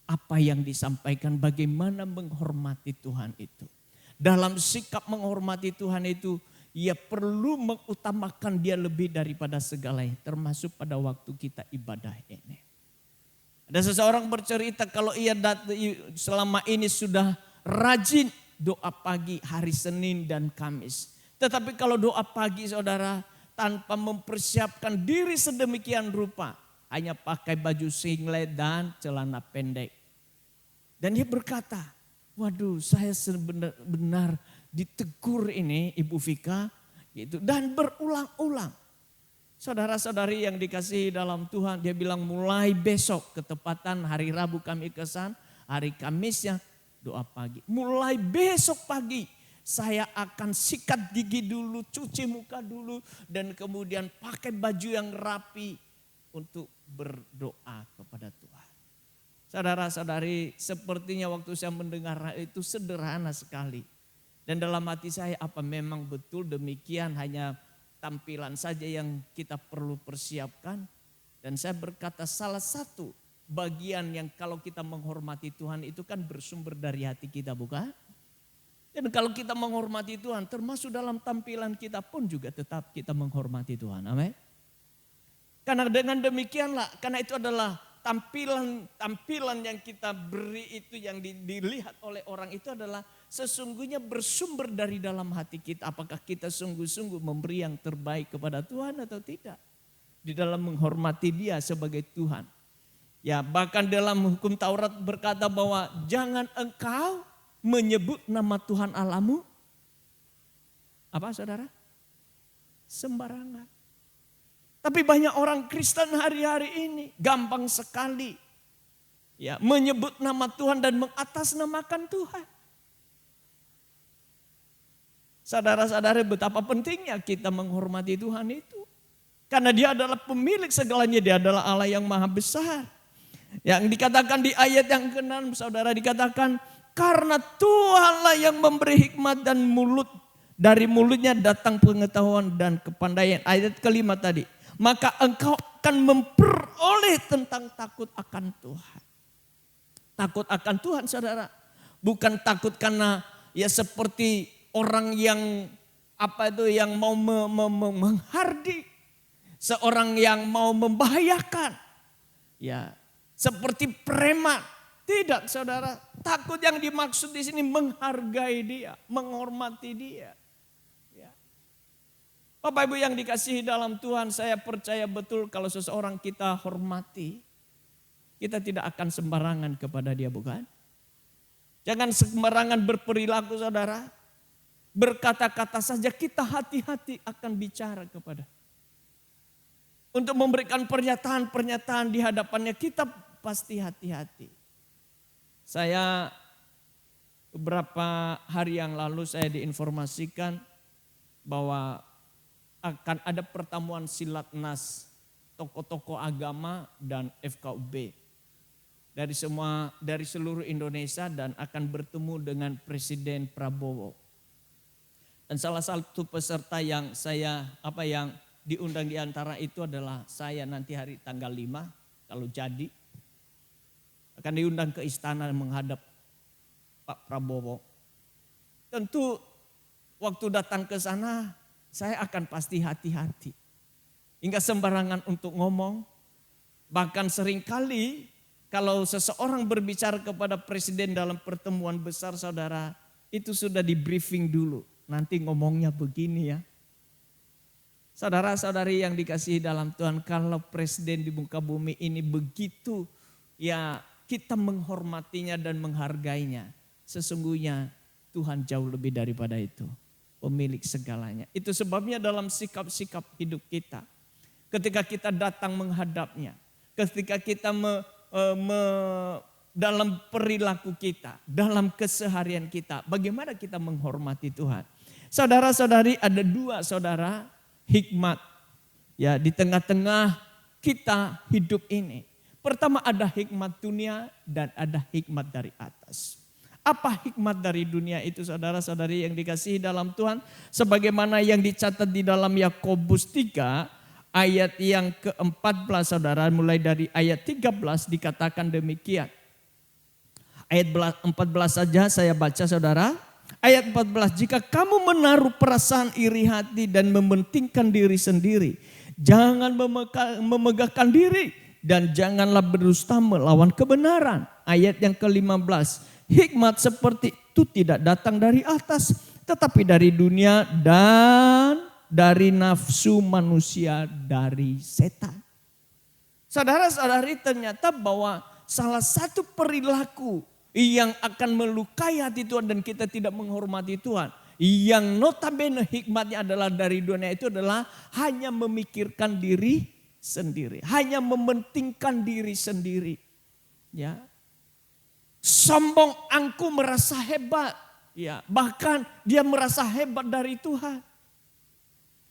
apa yang disampaikan, bagaimana menghormati Tuhan itu. Dalam sikap menghormati Tuhan itu, ia perlu mengutamakan dia lebih daripada segalanya, termasuk pada waktu kita ibadah ini. Ada seseorang bercerita kalau ia selama ini sudah rajin doa pagi hari Senin dan Kamis. Tetapi kalau doa pagi saudara, tanpa mempersiapkan diri sedemikian rupa, hanya pakai baju singlet dan celana pendek. Dan dia berkata, waduh saya benar-benar ditegur ini Ibu Vika. Gitu. Dan berulang-ulang. Saudara-saudari yang dikasihi dalam Tuhan, dia bilang mulai besok, ketepatan hari Rabu kami kesan, hari Kamisnya doa pagi. Mulai besok pagi saya akan sikat gigi dulu, cuci muka dulu, dan kemudian pakai baju yang rapi untuk berdoa kepada Tuhan. Saudara-saudari, sepertinya waktu saya mendengar itu sederhana sekali. Dan dalam hati saya, apa memang betul demikian, hanya tampilan saja yang kita perlu persiapkan? Dan saya berkata salah satu bagian yang kalau kita menghormati Tuhan itu kan bersumber dari hati kita, bukan? Dan kalau kita menghormati Tuhan, termasuk dalam tampilan kita pun juga tetap kita menghormati Tuhan. Amin. Karena dengan demikianlah, karena itu adalah tampilan yang kita beri itu yang dilihat oleh orang itu adalah sesungguhnya bersumber dari dalam hati kita. Apakah kita sungguh-sungguh memberi yang terbaik kepada Tuhan atau tidak? Di dalam menghormati Dia sebagai Tuhan. Ya, bahkan dalam hukum Taurat berkata bahwa jangan engkau menyebut nama Tuhan Allahmu, apa saudara? Sembarangan. Tapi banyak orang Kristen hari-hari ini gampang sekali ya menyebut nama Tuhan dan mengatasnamakan Tuhan. Saudara-saudara, betapa pentingnya kita menghormati Tuhan itu. Karena Dia adalah pemilik segalanya, Dia adalah Allah yang maha besar. Yang dikatakan di ayat yang ke-6, saudara, dikatakan karena Tuhanlah yang memberi hikmat dan dari mulutnya datang pengetahuan dan kepandaian. Ayat ke-5 tadi. Maka engkau akan memperoleh tentang takut akan Tuhan. Takut akan Tuhan saudara. Bukan takut karena ya seperti orang yang yang mau menghardik. Seorang yang mau membahayakan. Ya, seperti preman. Tidak saudara, takut yang dimaksud di sini menghargai Dia, menghormati Dia. Ya. Bapak Ibu yang dikasihi dalam Tuhan, saya percaya betul kalau seseorang kita hormati, kita tidak akan sembarangan kepada dia, bukan? Jangan sembarangan berperilaku saudara, berkata-kata saja kita hati-hati akan bicara kepada. Untuk memberikan pernyataan-pernyataan di hadapannya kita pasti hati-hati. Saya beberapa hari yang lalu saya diinformasikan bahwa akan ada pertemuan silatnas tokoh-tokoh agama dan FKUB dari seluruh Indonesia dan akan bertemu dengan Presiden Prabowo. Dan salah satu peserta yang yang diundang di antara itu adalah saya nanti hari tanggal 5 kalau jadi. Akan diundang ke istana menghadap Pak Prabowo. Tentu waktu datang ke sana saya akan pasti hati-hati. Hingga sembarangan untuk ngomong. Bahkan seringkali kalau seseorang berbicara kepada presiden dalam pertemuan besar saudara. Itu sudah di briefing dulu. Nanti ngomongnya begini ya. Saudara-saudari yang dikasihi dalam Tuhan. Kalau presiden di muka bumi ini begitu ya kita menghormatinya dan menghargainya. Sesungguhnya Tuhan jauh lebih daripada itu. Pemilik segalanya. Itu sebabnya dalam sikap-sikap hidup kita. Ketika kita datang menghadapnya. Ketika kita dalam perilaku kita. Dalam keseharian kita. Bagaimana kita menghormati Tuhan. Saudara-saudari, ada dua saudara hikmat. Ya, di tengah-tengah kita hidup ini. Pertama ada hikmat dunia dan ada hikmat dari atas. Apa hikmat dari dunia itu saudara-saudari yang dikasihi dalam Tuhan? Sebagaimana yang dicatat di dalam Yakobus 3 ayat yang ke-14 saudara. Mulai dari ayat 13 dikatakan demikian. Ayat 14 saja saya baca saudara. Ayat 14, jika kamu menaruh perasaan iri hati dan mementingkan diri sendiri. Jangan memegahkan diri dan janganlah berdusta melawan kebenaran. Ayat yang ke-15. Hikmat seperti itu tidak datang dari atas, tetapi dari dunia dan dari nafsu manusia, dari setan. Saudara-saudari, ternyata bahwa salah satu perilaku yang akan melukai hati Tuhan dan kita tidak menghormati Tuhan, yang notabene hikmatnya adalah dari dunia, itu adalah hanya memikirkan diri sendiri, hanya mementingkan diri sendiri. Ya. Sombong, angkuh, merasa hebat. Ya, bahkan dia merasa hebat dari Tuhan.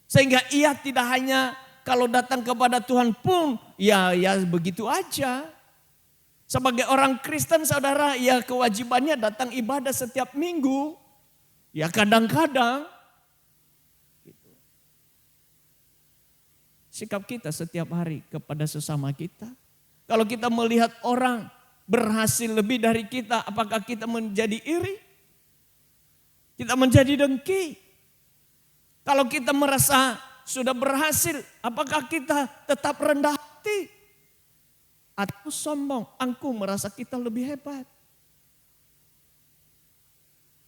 Sehingga ia tidak hanya kalau datang kepada Tuhan pun ya begitu aja. Sebagai orang Kristen saudara, ya kewajibannya datang ibadah setiap minggu. Ya kadang-kadang. Gitu. Sikap kita setiap hari kepada sesama kita. Kalau kita melihat orang berhasil lebih dari kita, apakah kita menjadi iri? Kita menjadi dengki. Kalau kita merasa sudah berhasil, apakah kita tetap rendah hati? Atau sombong, angkuh, merasa kita lebih hebat?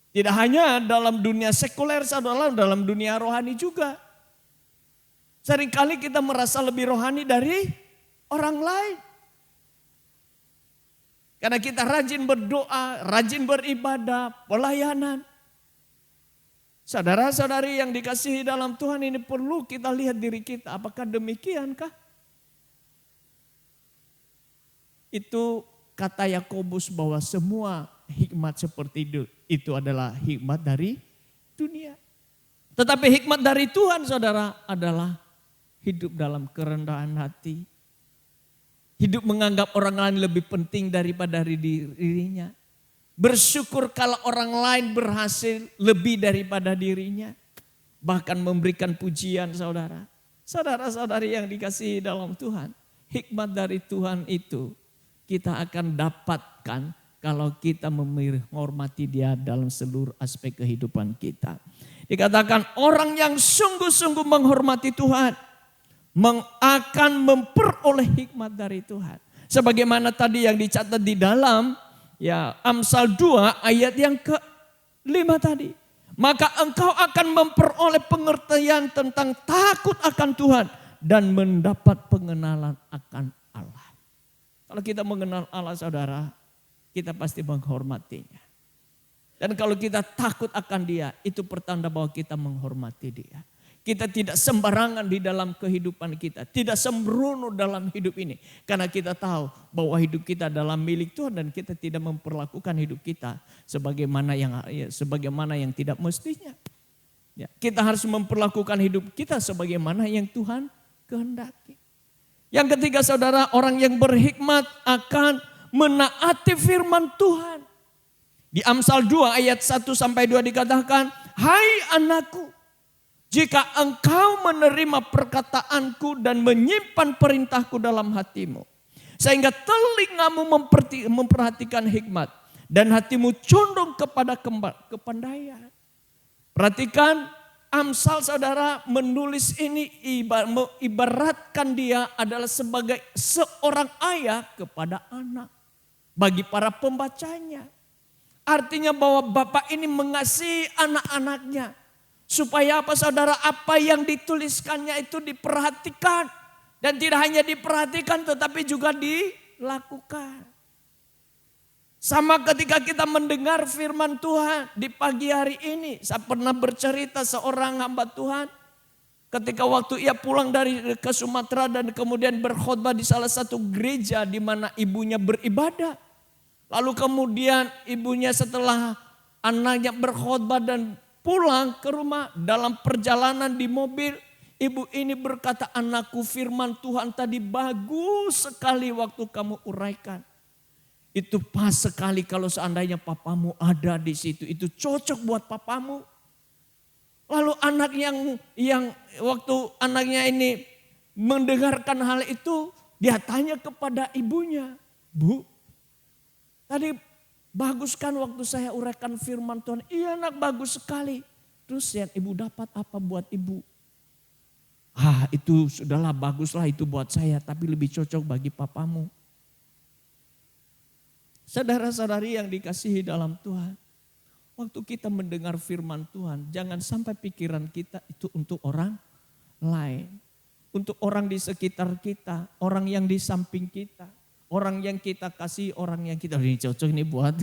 Tidak hanya dalam dunia sekuler, saudara, dalam dunia rohani juga. Seringkali kita merasa lebih rohani dari orang lain. Karena kita rajin berdoa, rajin beribadah, pelayanan. Saudara-saudari yang dikasihi dalam Tuhan, ini perlu kita lihat diri kita. Apakah demikiankah? Itu kata Yakobus bahwa semua hikmat seperti itu adalah hikmat dari dunia. Tetapi hikmat dari Tuhan saudara adalah hidup dalam kerendahan hati. Hidup menganggap orang lain lebih penting daripada dirinya. Bersyukur kalau orang lain berhasil lebih daripada dirinya. Bahkan memberikan pujian saudara. Saudara-saudari yang dikasihi dalam Tuhan. Hikmat dari Tuhan itu kita akan dapatkan kalau kita menghormati Dia dalam seluruh aspek kehidupan kita. Dikatakan orang yang sungguh-sungguh menghormati Tuhan akan memperoleh hikmat dari Tuhan. Sebagaimana tadi yang dicatat di dalam Amsal 2 ayat yang ke-5 tadi. Maka engkau akan memperoleh pengertian tentang takut akan Tuhan dan mendapat pengenalan akan Allah. Kalau kita mengenal Allah saudara, kita pasti menghormatinya. Dan kalau kita takut akan Dia, itu pertanda bahwa kita menghormati Dia. Kita tidak sembarangan di dalam kehidupan kita. Tidak sembrono dalam hidup ini. Karena kita tahu bahwa hidup kita adalah milik Tuhan. Dan kita tidak memperlakukan hidup kita sebagaimana yang tidak mestinya. Ya, kita harus memperlakukan hidup kita sebagaimana yang Tuhan kehendaki. Yang ketiga saudara, orang yang berhikmat akan menaati firman Tuhan. Di Amsal 2 ayat 1-2 dikatakan, hai anakku, jika engkau menerima perkataanku dan menyimpan perintahku dalam hatimu. Sehingga telingamu memperhatikan hikmat. Dan hatimu condong kepada kepandaian. Perhatikan Amsal saudara menulis ini ibaratkan dia adalah sebagai seorang ayah kepada anak. Bagi para pembacanya. Artinya bahwa bapak ini mengasihi anak-anaknya. Supaya apa saudara, apa yang dituliskannya itu diperhatikan. Dan tidak hanya diperhatikan tetapi juga dilakukan. Sama ketika kita mendengar firman Tuhan di pagi hari ini. Saya pernah bercerita seorang hamba Tuhan. Ketika waktu ia pulang ke Sumatera dan kemudian berkhotbah di salah satu gereja di mana ibunya beribadah. Lalu kemudian ibunya setelah anaknya berkhotbah dan pulang ke rumah, dalam perjalanan di mobil, ibu ini berkata, anakku, firman Tuhan tadi bagus sekali waktu kamu uraikan. Itu pas sekali kalau seandainya papamu ada di situ. Itu cocok buat papamu. Lalu anak yang waktu anaknya ini mendengarkan hal itu, dia tanya kepada ibunya, Bu, tadi bagus kan waktu saya uraikan firman Tuhan? Iya nak, bagus sekali. Terus yang ibu dapat apa buat ibu? Itu sudahlah, baguslah itu buat saya, tapi lebih cocok bagi papamu. Saudara-saudari yang dikasihi dalam Tuhan, waktu kita mendengar firman Tuhan, jangan sampai pikiran kita itu untuk orang lain. Untuk orang di sekitar kita, orang yang di samping kita, orang yang kita kasih, orang yang kita, ini cocok ini buat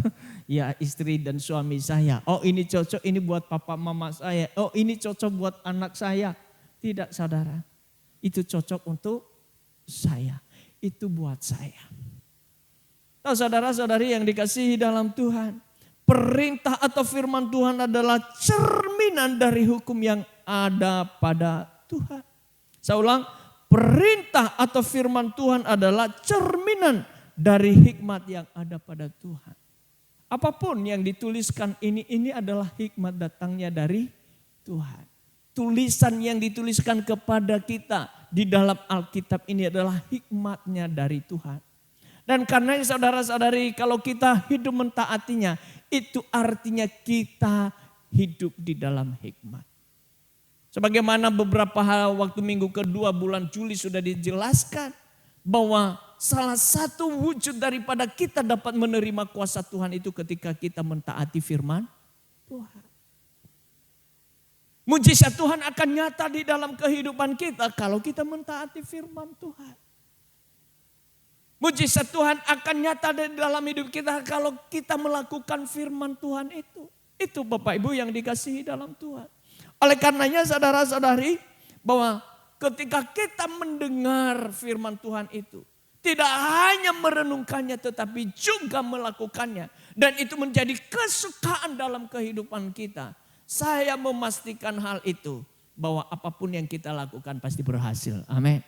ya istri dan suami saya. Oh ini cocok ini buat papa mama saya. Oh ini cocok buat anak saya. Tidak saudara, itu cocok untuk saya. Itu buat saya. Nah, saudara-saudari yang dikasihi dalam Tuhan, perintah atau firman Tuhan adalah cerminan dari hukum yang ada pada Tuhan. Saya ulang, perintah atau firman Tuhan adalah cerminan dari hikmat yang ada pada Tuhan. Apapun yang dituliskan ini adalah hikmat datangnya dari Tuhan. Tulisan yang dituliskan kepada kita di dalam Alkitab ini adalah hikmatnya dari Tuhan. Dan karena saudara-saudari, kalau kita hidup mentaatinya, itu artinya kita hidup di dalam hikmat. Sebagaimana beberapa waktu minggu kedua bulan Juli sudah dijelaskan bahwa salah satu wujud daripada kita dapat menerima kuasa Tuhan itu ketika kita mentaati firman Tuhan. Mujizat Tuhan akan nyata di dalam kehidupan kita kalau kita mentaati firman Tuhan. Mujizat Tuhan akan nyata di dalam hidup kita kalau kita melakukan firman Tuhan itu. Itu Bapak Ibu yang dikasihi dalam Tuhan. Oleh karenanya saudara-saudari, bahwa ketika kita mendengar firman Tuhan itu, tidak hanya merenungkannya tetapi juga melakukannya. Dan itu menjadi kesukaan dalam kehidupan kita. Saya memastikan hal itu, bahwa apapun yang kita lakukan pasti berhasil. Amin.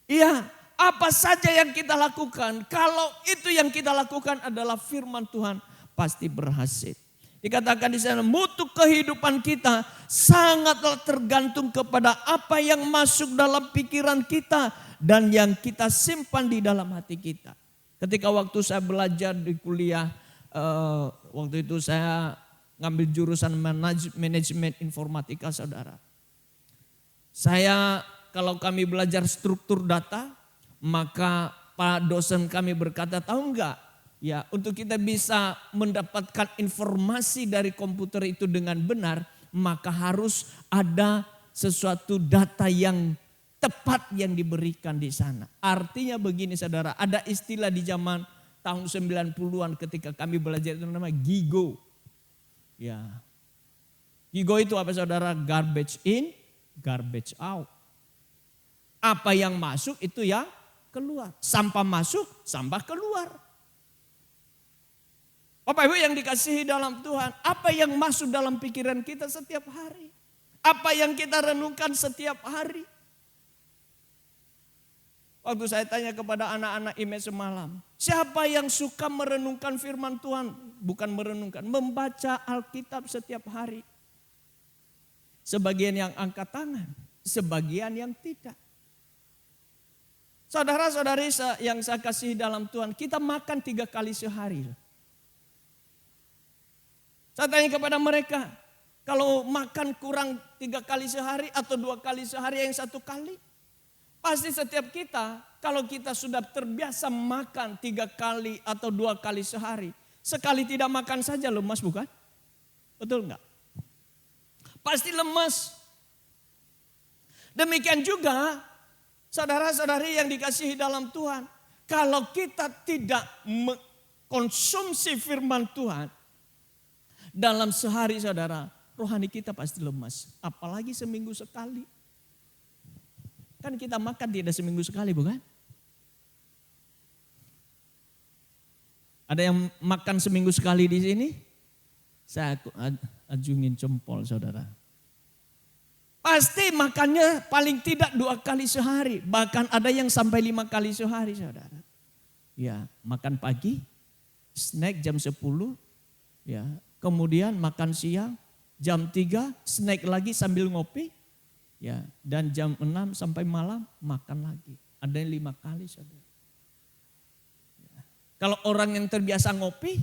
Iya. Apa saja yang kita lakukan, kalau itu yang kita lakukan adalah firman Tuhan, pasti berhasil. Dikatakan di sana, mutu kehidupan kita sangatlah tergantung kepada apa yang masuk dalam pikiran kita dan yang kita simpan di dalam hati kita. Ketika waktu saya belajar di kuliah, waktu itu saya ngambil jurusan manajemen informatika, saudara. Kalau kami belajar struktur data, maka Pak dosen kami berkata, tahu enggak? Ya, untuk kita bisa mendapatkan informasi dari komputer itu dengan benar, maka harus ada sesuatu data yang tepat yang diberikan di sana. Artinya begini saudara, ada istilah di zaman tahun 90-an ketika kami belajar itu namanya GIGO. Ya. GIGO itu apa saudara? Garbage in, garbage out. Apa yang masuk itu yang keluar. Sampah masuk, sampah keluar. Bapak Ibu yang dikasihi dalam Tuhan, apa yang masuk dalam pikiran kita setiap hari? Apa yang kita renungkan setiap hari? Waktu saya tanya kepada anak-anak IME semalam, siapa yang suka merenungkan firman Tuhan? Bukan merenungkan, membaca Alkitab setiap hari. Sebagian yang angkat tangan, sebagian yang tidak. Saudara-saudari yang saya kasih dalam Tuhan, kita makan 3 kali sehari. Saya tanya kepada mereka, kalau makan kurang 3 kali sehari atau 2 kali sehari yang 1 kali. Pasti setiap kita, kalau kita sudah terbiasa makan 3 kali atau 2 kali sehari. Sekali tidak makan saja lemas bukan? Betul enggak? Pasti lemas. Demikian juga saudara-saudari yang dikasihi dalam Tuhan, kalau kita tidak konsumsi firman Tuhan dalam sehari saudara, rohani kita pasti lemas. Apalagi seminggu sekali. Kan kita makan tidak seminggu sekali bukan? Ada yang makan seminggu sekali di sini? Saya ajungin jempol saudara. Pasti makannya paling tidak 2 kali sehari. Bahkan ada yang sampai 5 kali sehari saudara. Ya, makan pagi, snack jam 10. Ya, kemudian makan siang, jam 3 snack lagi sambil ngopi. Ya, dan jam 6 sampai malam makan lagi. Ada yang 5 kali saudara. Kalau orang yang terbiasa ngopi,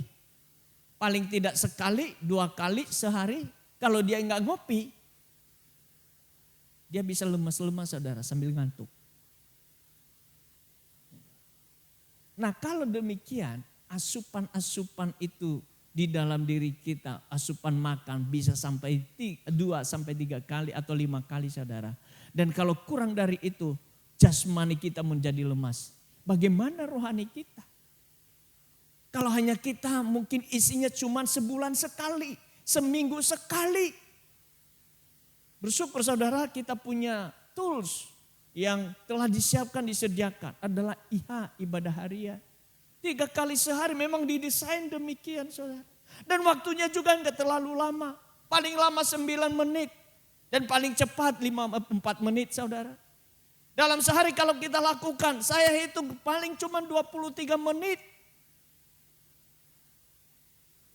paling tidak sekali, 2 kali sehari. Kalau dia enggak ngopi, dia bisa lemas-lemas saudara sambil ngantuk. Nah kalau demikian, asupan-asupan itu di dalam diri kita, asupan makan bisa sampai 2-3 kali atau 5 kali saudara. Dan kalau kurang dari itu, jasmani kita menjadi lemas. Bagaimana rohani kita? Kalau hanya kita mungkin isinya cuma sebulan sekali, seminggu sekali. Bersyukur saudara kita punya tools yang telah disiapkan, disediakan adalah ibadah harian. 3 kali sehari memang didesain demikian saudara. Dan waktunya juga enggak terlalu lama. Paling lama 9 menit dan paling cepat 4 menit saudara. Dalam sehari kalau kita lakukan, saya hitung paling cuma 23 menit.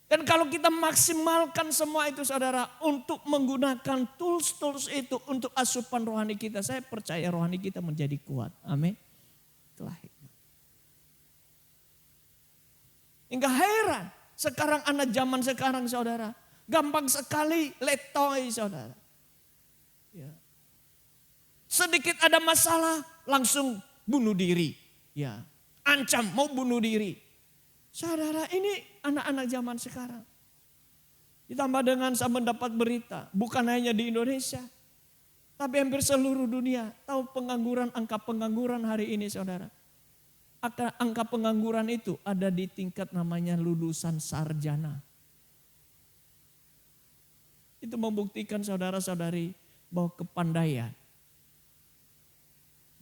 Dan kalau kita maksimalkan semua itu saudara untuk menggunakan tools-tools itu untuk asupan rohani kita. Saya percaya rohani kita menjadi kuat. Amin. Itulah hikmat. Hingga heran sekarang anak zaman sekarang saudara. Gampang sekali letoy saudara. Ya. Sedikit ada masalah langsung bunuh diri. Ya. Ancam mau bunuh diri. Saudara ini anak-anak zaman sekarang. Ditambah dengan saya mendapat berita. Bukan hanya di Indonesia. Tapi hampir seluruh dunia. Tahu angka pengangguran hari ini saudara. Angka pengangguran itu ada di tingkat namanya lulusan sarjana. Itu membuktikan saudara-saudari bahwa kepandaian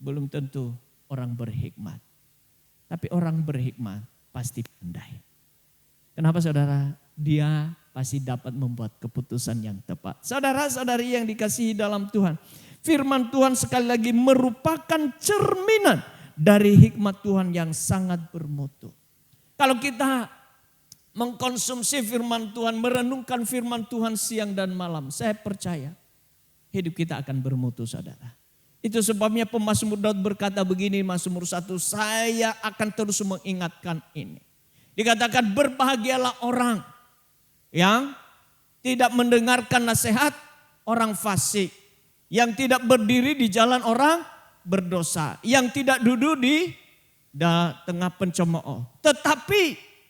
belum tentu orang berhikmat. Tapi orang berhikmat pasti pandai. Kenapa saudara? Dia pasti dapat membuat keputusan yang tepat. Saudara-saudari yang dikasihi dalam Tuhan. Firman Tuhan sekali lagi merupakan cerminan dari hikmat Tuhan yang sangat bermutu. Kalau kita mengkonsumsi firman Tuhan, merenungkan firman Tuhan siang dan malam, saya percaya hidup kita akan bermutu saudara. Itu sebabnya pemazmur Daud berkata begini, Mazmur 1, saya akan terus mengingatkan ini. Dikatakan berbahagialah orang yang tidak mendengarkan nasihat orang fasik, yang tidak berdiri di jalan orang berdosa, yang tidak duduk di tengah pencemooh. Tetapi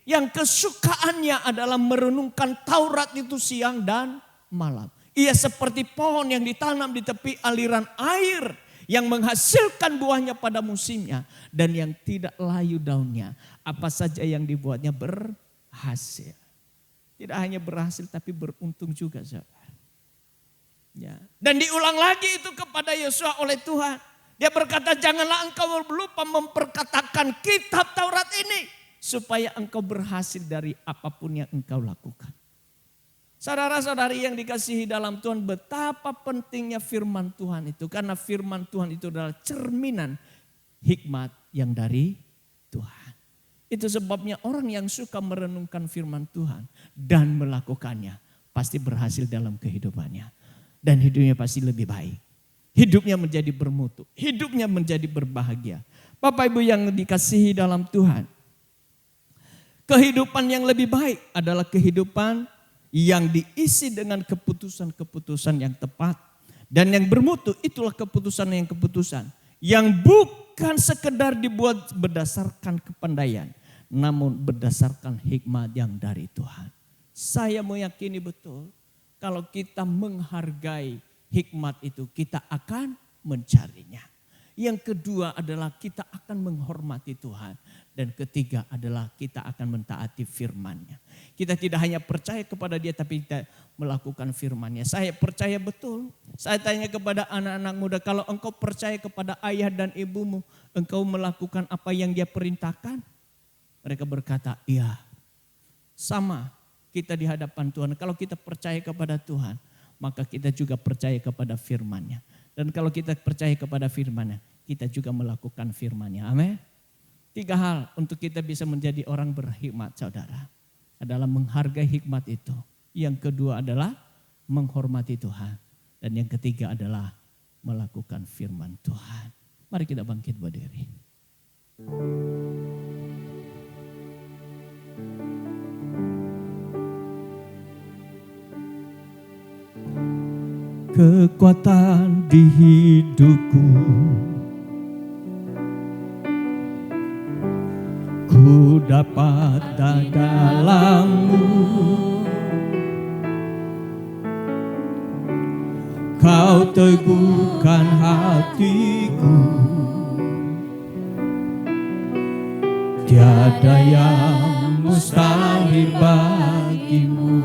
yang kesukaannya adalah merenungkan Taurat itu siang dan malam. Ia seperti pohon yang ditanam di tepi aliran air yang menghasilkan buahnya pada musimnya dan yang tidak layu daunnya. Apa saja yang dibuatnya berhasil. Tidak hanya berhasil tapi beruntung juga saudara. Ya. Dan diulang lagi itu kepada Yosua oleh Tuhan. Dia berkata janganlah engkau lupa memperkatakan kitab Taurat ini. Supaya engkau berhasil dari apapun yang engkau lakukan. Saudara-saudari yang dikasihi dalam Tuhan, betapa pentingnya firman Tuhan itu. Karena firman Tuhan itu adalah cerminan hikmat yang dari Tuhan. Itu sebabnya orang yang suka merenungkan firman Tuhan dan melakukannya pasti berhasil dalam kehidupannya. Dan hidupnya pasti lebih baik. Hidupnya menjadi bermutu, hidupnya menjadi berbahagia. Bapak Ibu yang dikasihi dalam Tuhan. Kehidupan yang lebih baik adalah kehidupan yang diisi dengan keputusan-keputusan yang tepat. Dan yang bermutu itulah keputusan yang bukan sekedar dibuat berdasarkan kepandaian. Namun berdasarkan hikmat yang dari Tuhan. Saya meyakini betul kalau kita menghargai hikmat itu kita akan mencarinya. Yang kedua adalah kita akan menghormati Tuhan. Dan ketiga adalah kita akan mentaati firman-Nya. Kita tidak hanya percaya kepada Dia tapi kita melakukan firman-Nya. Saya percaya betul. Saya tanya kepada anak-anak muda, kalau engkau percaya kepada ayah dan ibumu, engkau melakukan apa yang Dia perintahkan? Mereka berkata, iya. Sama kita di hadapan Tuhan. Kalau kita percaya kepada Tuhan, maka kita juga percaya kepada firman-Nya. Dan kalau kita percaya kepada firman-Nya, kita juga melakukan firman-Nya. Amin. 3 hal untuk kita bisa menjadi orang berhikmat, saudara. Adalah menghargai hikmat itu. Yang kedua adalah menghormati Tuhan. Dan yang ketiga adalah melakukan firman Tuhan. Mari kita bangkit berdiri. Kekuatan di hidupku, ku dapat dalam-Mu. Kau teguhkan hatiku, tiada yang mustahil bagimu.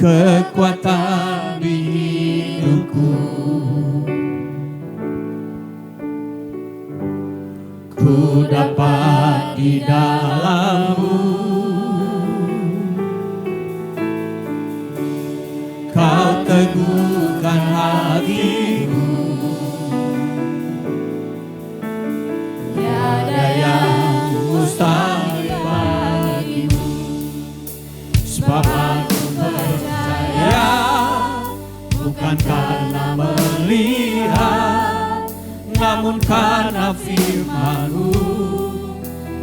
Kekuatan di hidupku, ku dapat di dalam-Mu. Kau teguhkan hatiku, tiada yang mustahil bagimu. Sebab aku percaya, bukan karena melihat, namun karena firman-Mu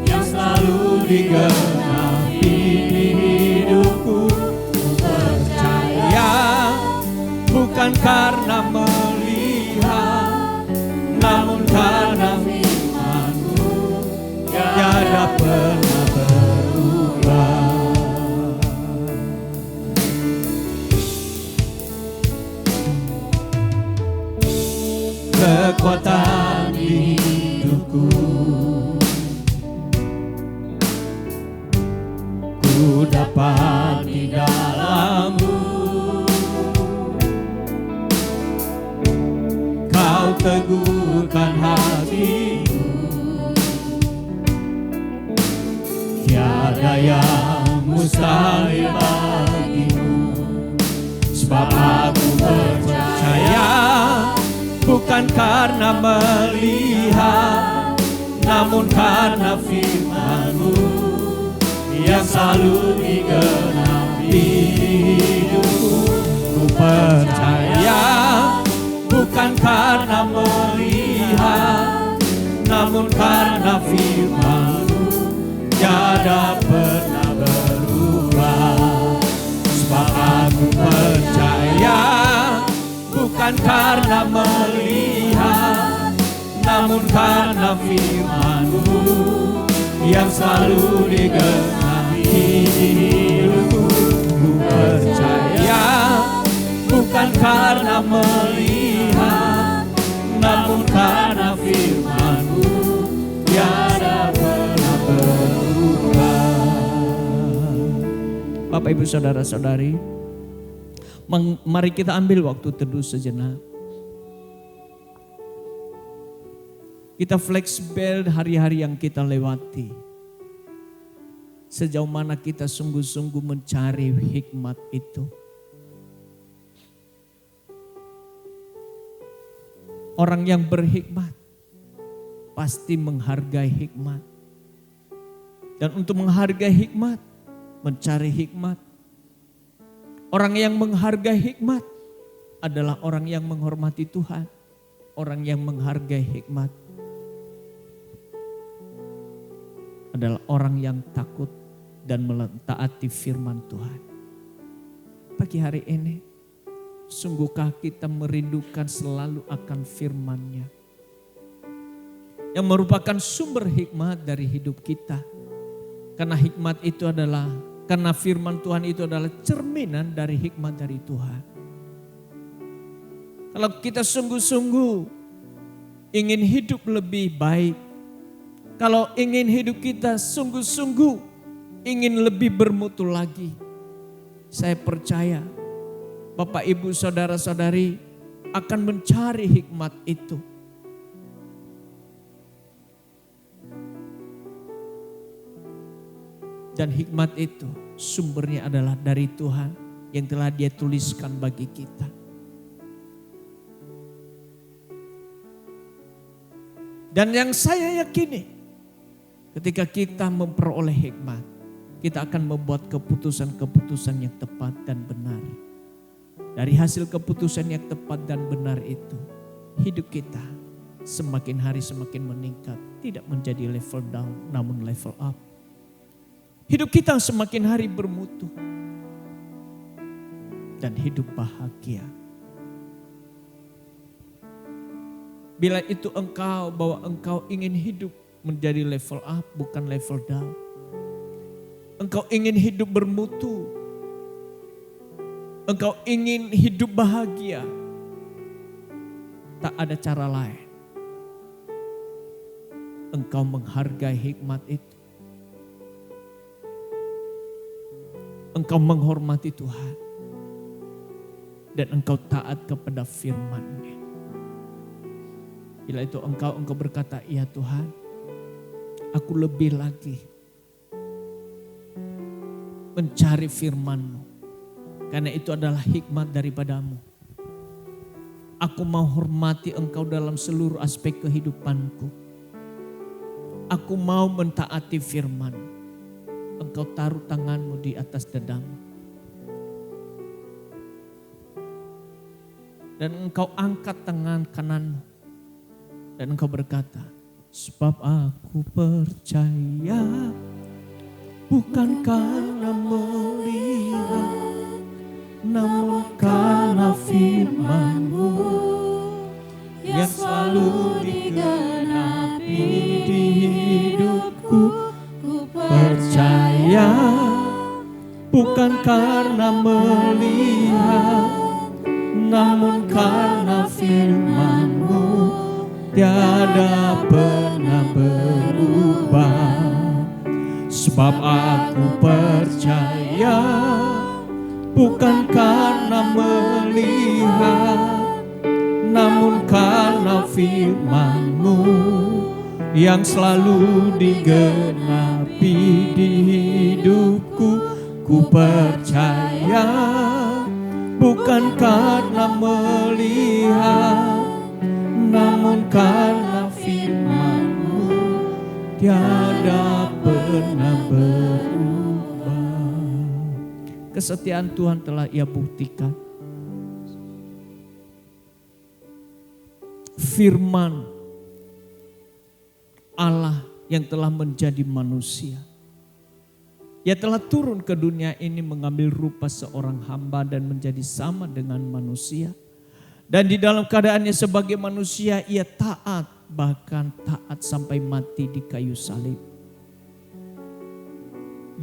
yang selalu digenapi di hidupku. Ku percaya, bukan karena melihat, namun karena firman-Mu tiada pernah berubah. Kekuatan di hidupku, ku dapat di dalam-Mu. Kau teguhkan hatiku, tiada yang mustahil bagimu. Sebab aku percaya, bukan karena melihat, namun karena firman-Mu yang selalu digenapi hidupku. Ku percaya, bukan karena melihat, namun karena firman-Mu tiada pernah berubah. Sebab aku percaya, bukan karena melihat, namun karena firman-Mu yang selalu digenapi hidupku. Ku percaya, bukan karena melihat, namun karena firman-Mu tiada pernah berubah. Bapak, Ibu, Saudara-saudari, mari kita ambil waktu teduh sejenak. Kita fleksibel hari-hari yang kita lewati. Sejauh mana kita sungguh-sungguh mencari hikmat itu. Orang yang berhikmat pasti menghargai hikmat. Dan untuk menghargai hikmat, mencari hikmat. Orang yang menghargai hikmat adalah orang yang menghormati Tuhan. Orang yang menghargai hikmat adalah orang yang takut dan mentaati firman Tuhan. Pagi hari ini, sungguhkah kita merindukan selalu akan firman-Nya yang merupakan sumber hikmat dari hidup kita? Karena hikmat itu adalah, karena firman Tuhan itu adalah cerminan dari hikmat dari Tuhan. Kalau kita sungguh-sungguh ingin hidup lebih baik, kalau ingin hidup kita sungguh-sungguh ingin lebih bermutu lagi, saya percaya Bapak, Ibu, Saudara-saudari akan mencari hikmat itu. Dan hikmat itu sumbernya adalah dari Tuhan yang telah Dia tuliskan bagi kita. Dan yang saya yakini, ketika kita memperoleh hikmat, kita akan membuat keputusan-keputusan yang tepat dan benar. Dari hasil keputusan yang tepat dan benar itu, hidup kita semakin hari semakin meningkat. Tidak menjadi level down, namun level up. Hidup kita semakin hari bermutu. Dan hidup bahagia. Bila itu bahwa engkau ingin hidup menjadi level up, bukan level down. Engkau ingin hidup bermutu. Engkau ingin hidup bahagia. Tak ada cara lain. Engkau menghargai hikmat itu. Engkau menghormati Tuhan. Dan engkau taat kepada firman-Nya. Bila itu engkau berkata, ya Tuhan, aku lebih lagi mencari firman-Mu. Karena itu adalah hikmat daripadamu. Aku mau hormati Engkau dalam seluruh aspek kehidupanku. Aku mau mentaati firman. Engkau taruh tanganmu di atas dadamu. Dan engkau angkat tangan kananmu. Dan engkau berkata, sebab aku percaya bukan karena melihat, namun karena firman-Mu yang selalu digenapi di hidupku. Ku percaya bukan karena melihat, namun karena firman-Mu tiada pernah berubah. Sebab aku percaya bukan karena melihat, namun karena firman-Mu yang selalu digenapi di hidupku. Ku percaya bukan karena melihat, namun karena firman-Mu tiada pernah berubah. Kesetiaan Tuhan telah Ia buktikan. Firman Allah yang telah menjadi manusia. Ia telah turun ke dunia ini mengambil rupa seorang hamba dan menjadi sama dengan manusia. Dan di dalam keadaannya sebagai manusia Ia taat, bahkan taat sampai mati di kayu salib.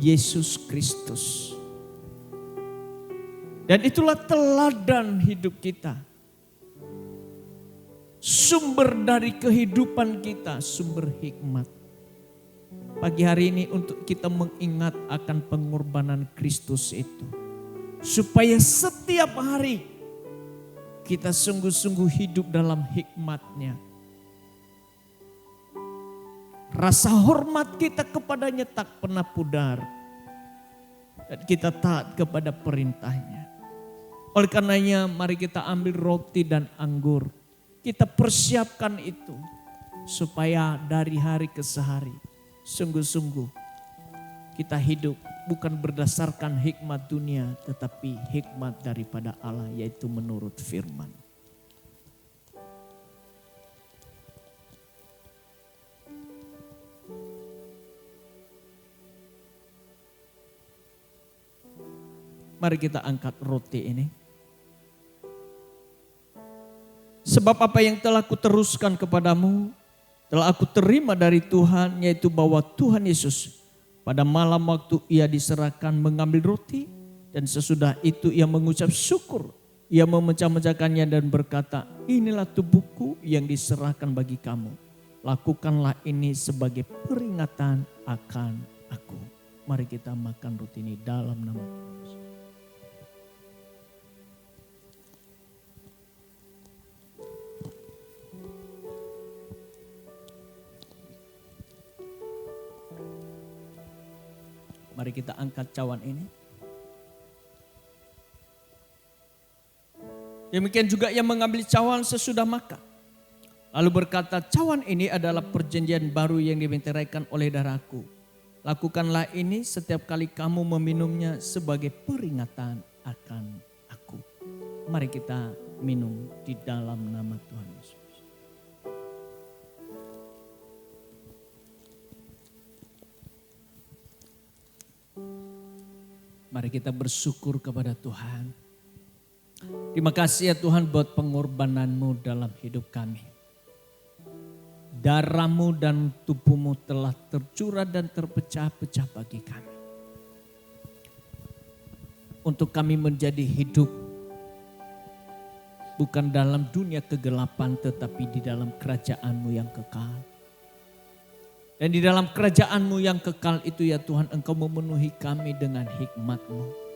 Yesus Kristus. Dan itulah teladan hidup kita. Sumber dari kehidupan kita, sumber hikmat. Pagi hari ini untuk kita mengingat akan pengorbanan Kristus itu. Supaya setiap hari kita sungguh-sungguh hidup dalam hikmat-Nya. Rasa hormat kita kepadanya tak pernah pudar. Dan kita taat kepada perintah-Nya. Oleh karenanya mari kita ambil roti dan anggur. Kita persiapkan itu. Supaya dari hari ke hari sungguh-sungguh kita hidup bukan berdasarkan hikmat dunia, tetapi hikmat daripada Allah, yaitu menurut firman. Mari kita angkat roti ini. Sebab apa yang telah kuteruskan kepadamu, telah aku terima dari Tuhan, yaitu bahwa Tuhan Yesus pada malam waktu Ia diserahkan mengambil roti, dan sesudah itu Ia mengucap syukur Ia memecah-mecahkannya dan berkata, inilah tubuhku yang diserahkan bagi kamu. Lakukanlah ini sebagai peringatan akan aku. Mari kita makan roti ini dalam nama Yesus. Mari kita angkat cawan ini. Demikian juga ia mengambil cawan sesudah makan. Lalu berkata, cawan ini adalah perjanjian baru yang dibenteraikan oleh darahku. Lakukanlah ini setiap kali kamu meminumnya sebagai peringatan akan aku. Mari kita minum di dalam nama Tuhan Yesus. Mari kita bersyukur kepada Tuhan. Terima kasih ya Tuhan buat pengorbanan-Mu dalam hidup kami. Darah-Mu dan tubuh-Mu telah tercurah dan terpecah-pecah bagi kami. Untuk kami menjadi hidup bukan dalam dunia kegelapan tetapi di dalam kerajaan-Mu yang kekal. Dan di dalam kerajaan-Mu yang kekal itu ya Tuhan, Engkau memenuhi kami dengan hikmat-Mu.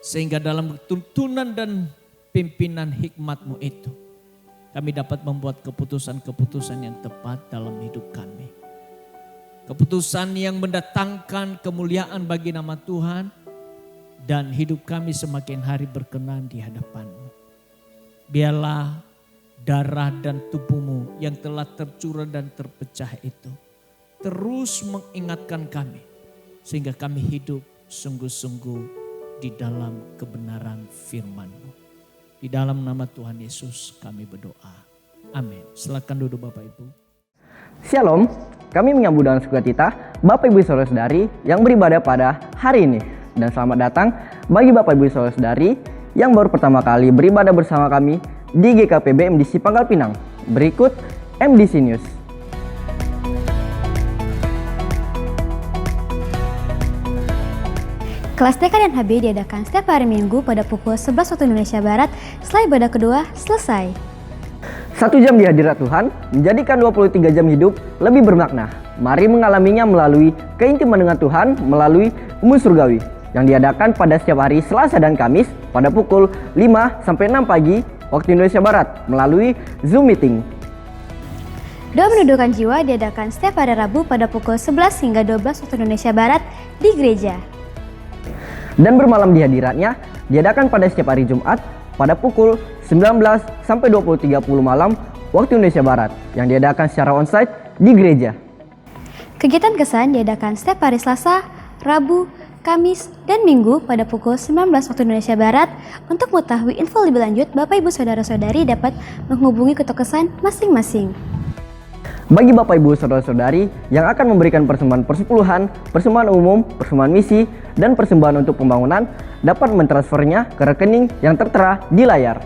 Sehingga dalam tuntunan dan pimpinan hikmat-Mu itu, kami dapat membuat keputusan-keputusan yang tepat dalam hidup kami. Keputusan yang mendatangkan kemuliaan bagi nama Tuhan, dan hidup kami semakin hari berkenan di hadapan-Mu. Biarlah darah dan tubuh-Mu yang telah tercurah dan terpecah itu terus mengingatkan kami, sehingga kami hidup sungguh-sungguh di dalam kebenaran firman-Mu. Di dalam nama Tuhan Yesus kami berdoa. Amin. Silakan duduk Bapak Ibu.
Shalom, kami menyambut dengan sukacita Bapak Ibu Saudara-saudari yang beribadah pada hari ini. Dan selamat datang bagi Bapak Ibu Saudara-saudari yang baru pertama kali beribadah bersama kami di GKPB MDC Pangkal Pinang. Berikut MDC News.
Kelas TK dan HB diadakan setiap hari Minggu pada pukul 11 waktu Indonesia Barat setelah ibadah kedua selesai.
1 jam di hadirat Tuhan menjadikan 23 jam hidup lebih bermakna. Mari mengalaminya melalui keintiman dengan Tuhan melalui Umum Surgawi yang diadakan pada setiap hari Selasa dan Kamis pada pukul 5 sampai 6 pagi waktu Indonesia Barat melalui Zoom Meeting.
Doa mendudukan jiwa diadakan setiap hari Rabu pada pukul 11 hingga 12 waktu Indonesia Barat di gereja.
Dan bermalam di hadiratnya diadakan pada setiap hari Jumat pada pukul 19 sampai 20.30 malam waktu Indonesia Barat yang diadakan secara onsite di gereja.
Kegiatan kesan diadakan setiap hari Selasa, Rabu, Kamis, dan Minggu pada pukul 19 waktu Indonesia Barat. Untuk mengetahui info lebih lanjut, Bapak Ibu Saudara-saudari dapat menghubungi ketua kesan masing-masing.
Bagi Bapak Ibu Saudara-saudari yang akan memberikan persembahan persepuluhan, persembahan umum, persembahan misi, dan persembahan untuk pembangunan, dapat mentransfernya ke rekening yang tertera di layar.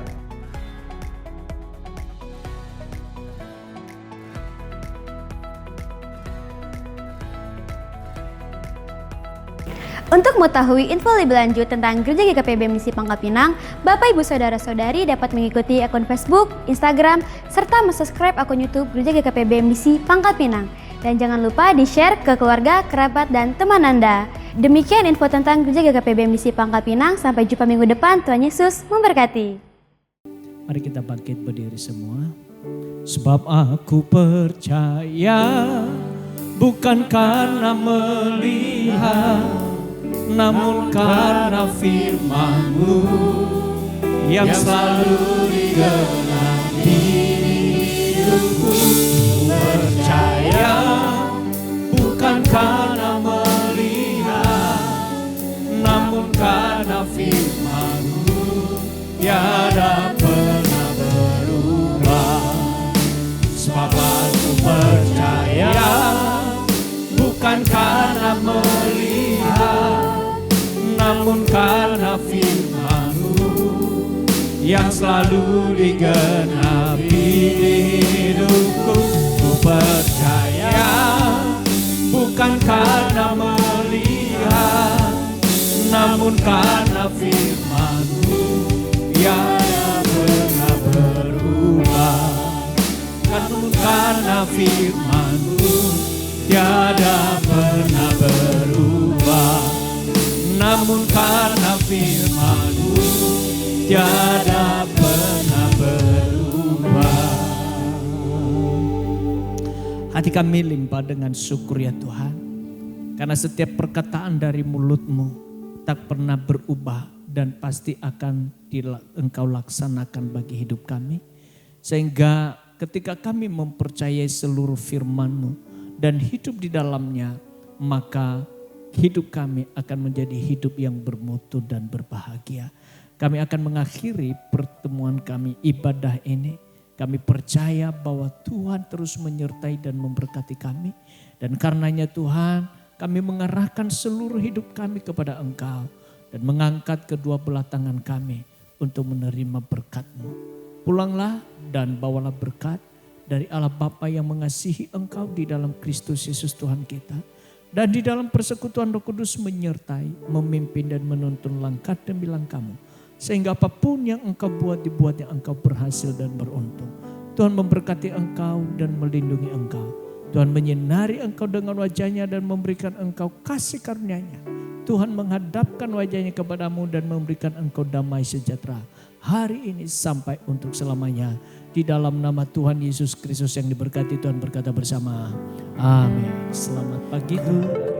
Untuk mengetahui info lebih lanjut tentang Gereja GKPB Misi Pangkal Pinang, Bapak Ibu Saudara-saudari dapat mengikuti akun Facebook, Instagram, serta subscribe akun YouTube Gereja GKPB Misi Pangkal Pinang. Dan jangan lupa di-share ke keluarga, kerabat, dan teman Anda. Demikian info tentang Gereja GKPB Misi Pangkal Pinang. Sampai jumpa minggu depan. Tuhan Yesus memberkati.
Mari kita bangkit berdiri semua. Sebab aku percaya bukan karena melihat, namun karena firman-Mu yang selalu digenapi hidupku. Percaya bukan karena melihat, namun karena firman-Mu tiada pernah berubah. Sebab aku percaya bukan karena melihat, namun karena firman-Mu yang selalu digenapi hidupku. Ku percaya bukan karena melihat, namun karena firman-Mu yang firman-Mu tiada pernah berubah. Namun karena firman-Mu tiada pernah berubah. Hati kami limpah dengan syukur ya Tuhan. Karena setiap perkataan dari mulut-Mu tak pernah berubah dan pasti akan Engkau laksanakan bagi hidup kami. Sehingga ketika kami mempercayai seluruh firman-Mu dan hidup di dalamnya, maka hidup kami akan menjadi hidup yang bermutu dan berbahagia. Kami akan mengakhiri pertemuan kami ibadah ini. Kami percaya bahwa Tuhan terus menyertai dan memberkati kami. Dan karenanya Tuhan, kami mengarahkan seluruh hidup kami kepada Engkau. Dan mengangkat kedua belah tangan kami untuk menerima berkat-Mu. Pulanglah dan bawalah berkat dari Allah Bapa yang mengasihi Engkau di dalam Kristus Yesus Tuhan kita. Dan di dalam persekutuan Roh Kudus menyertai, memimpin dan menuntun langkah demi langkah-Mu. Sehingga apapun yang Engkau buat dibuatnya Engkau berhasil dan beruntung. Tuhan memberkati Engkau dan melindungi Engkau. Tuhan menyinari Engkau dengan wajah-Nya dan memberikan Engkau kasih karunia-Nya. Tuhan menghadapkan wajah-Nya kepadamu dan memberikan engkau damai sejahtera. Hari ini sampai untuk selamanya. Di dalam nama Tuhan Yesus Kristus yang diberkati, Tuhan berkata bersama. Amin. Selamat pagi Tuhan.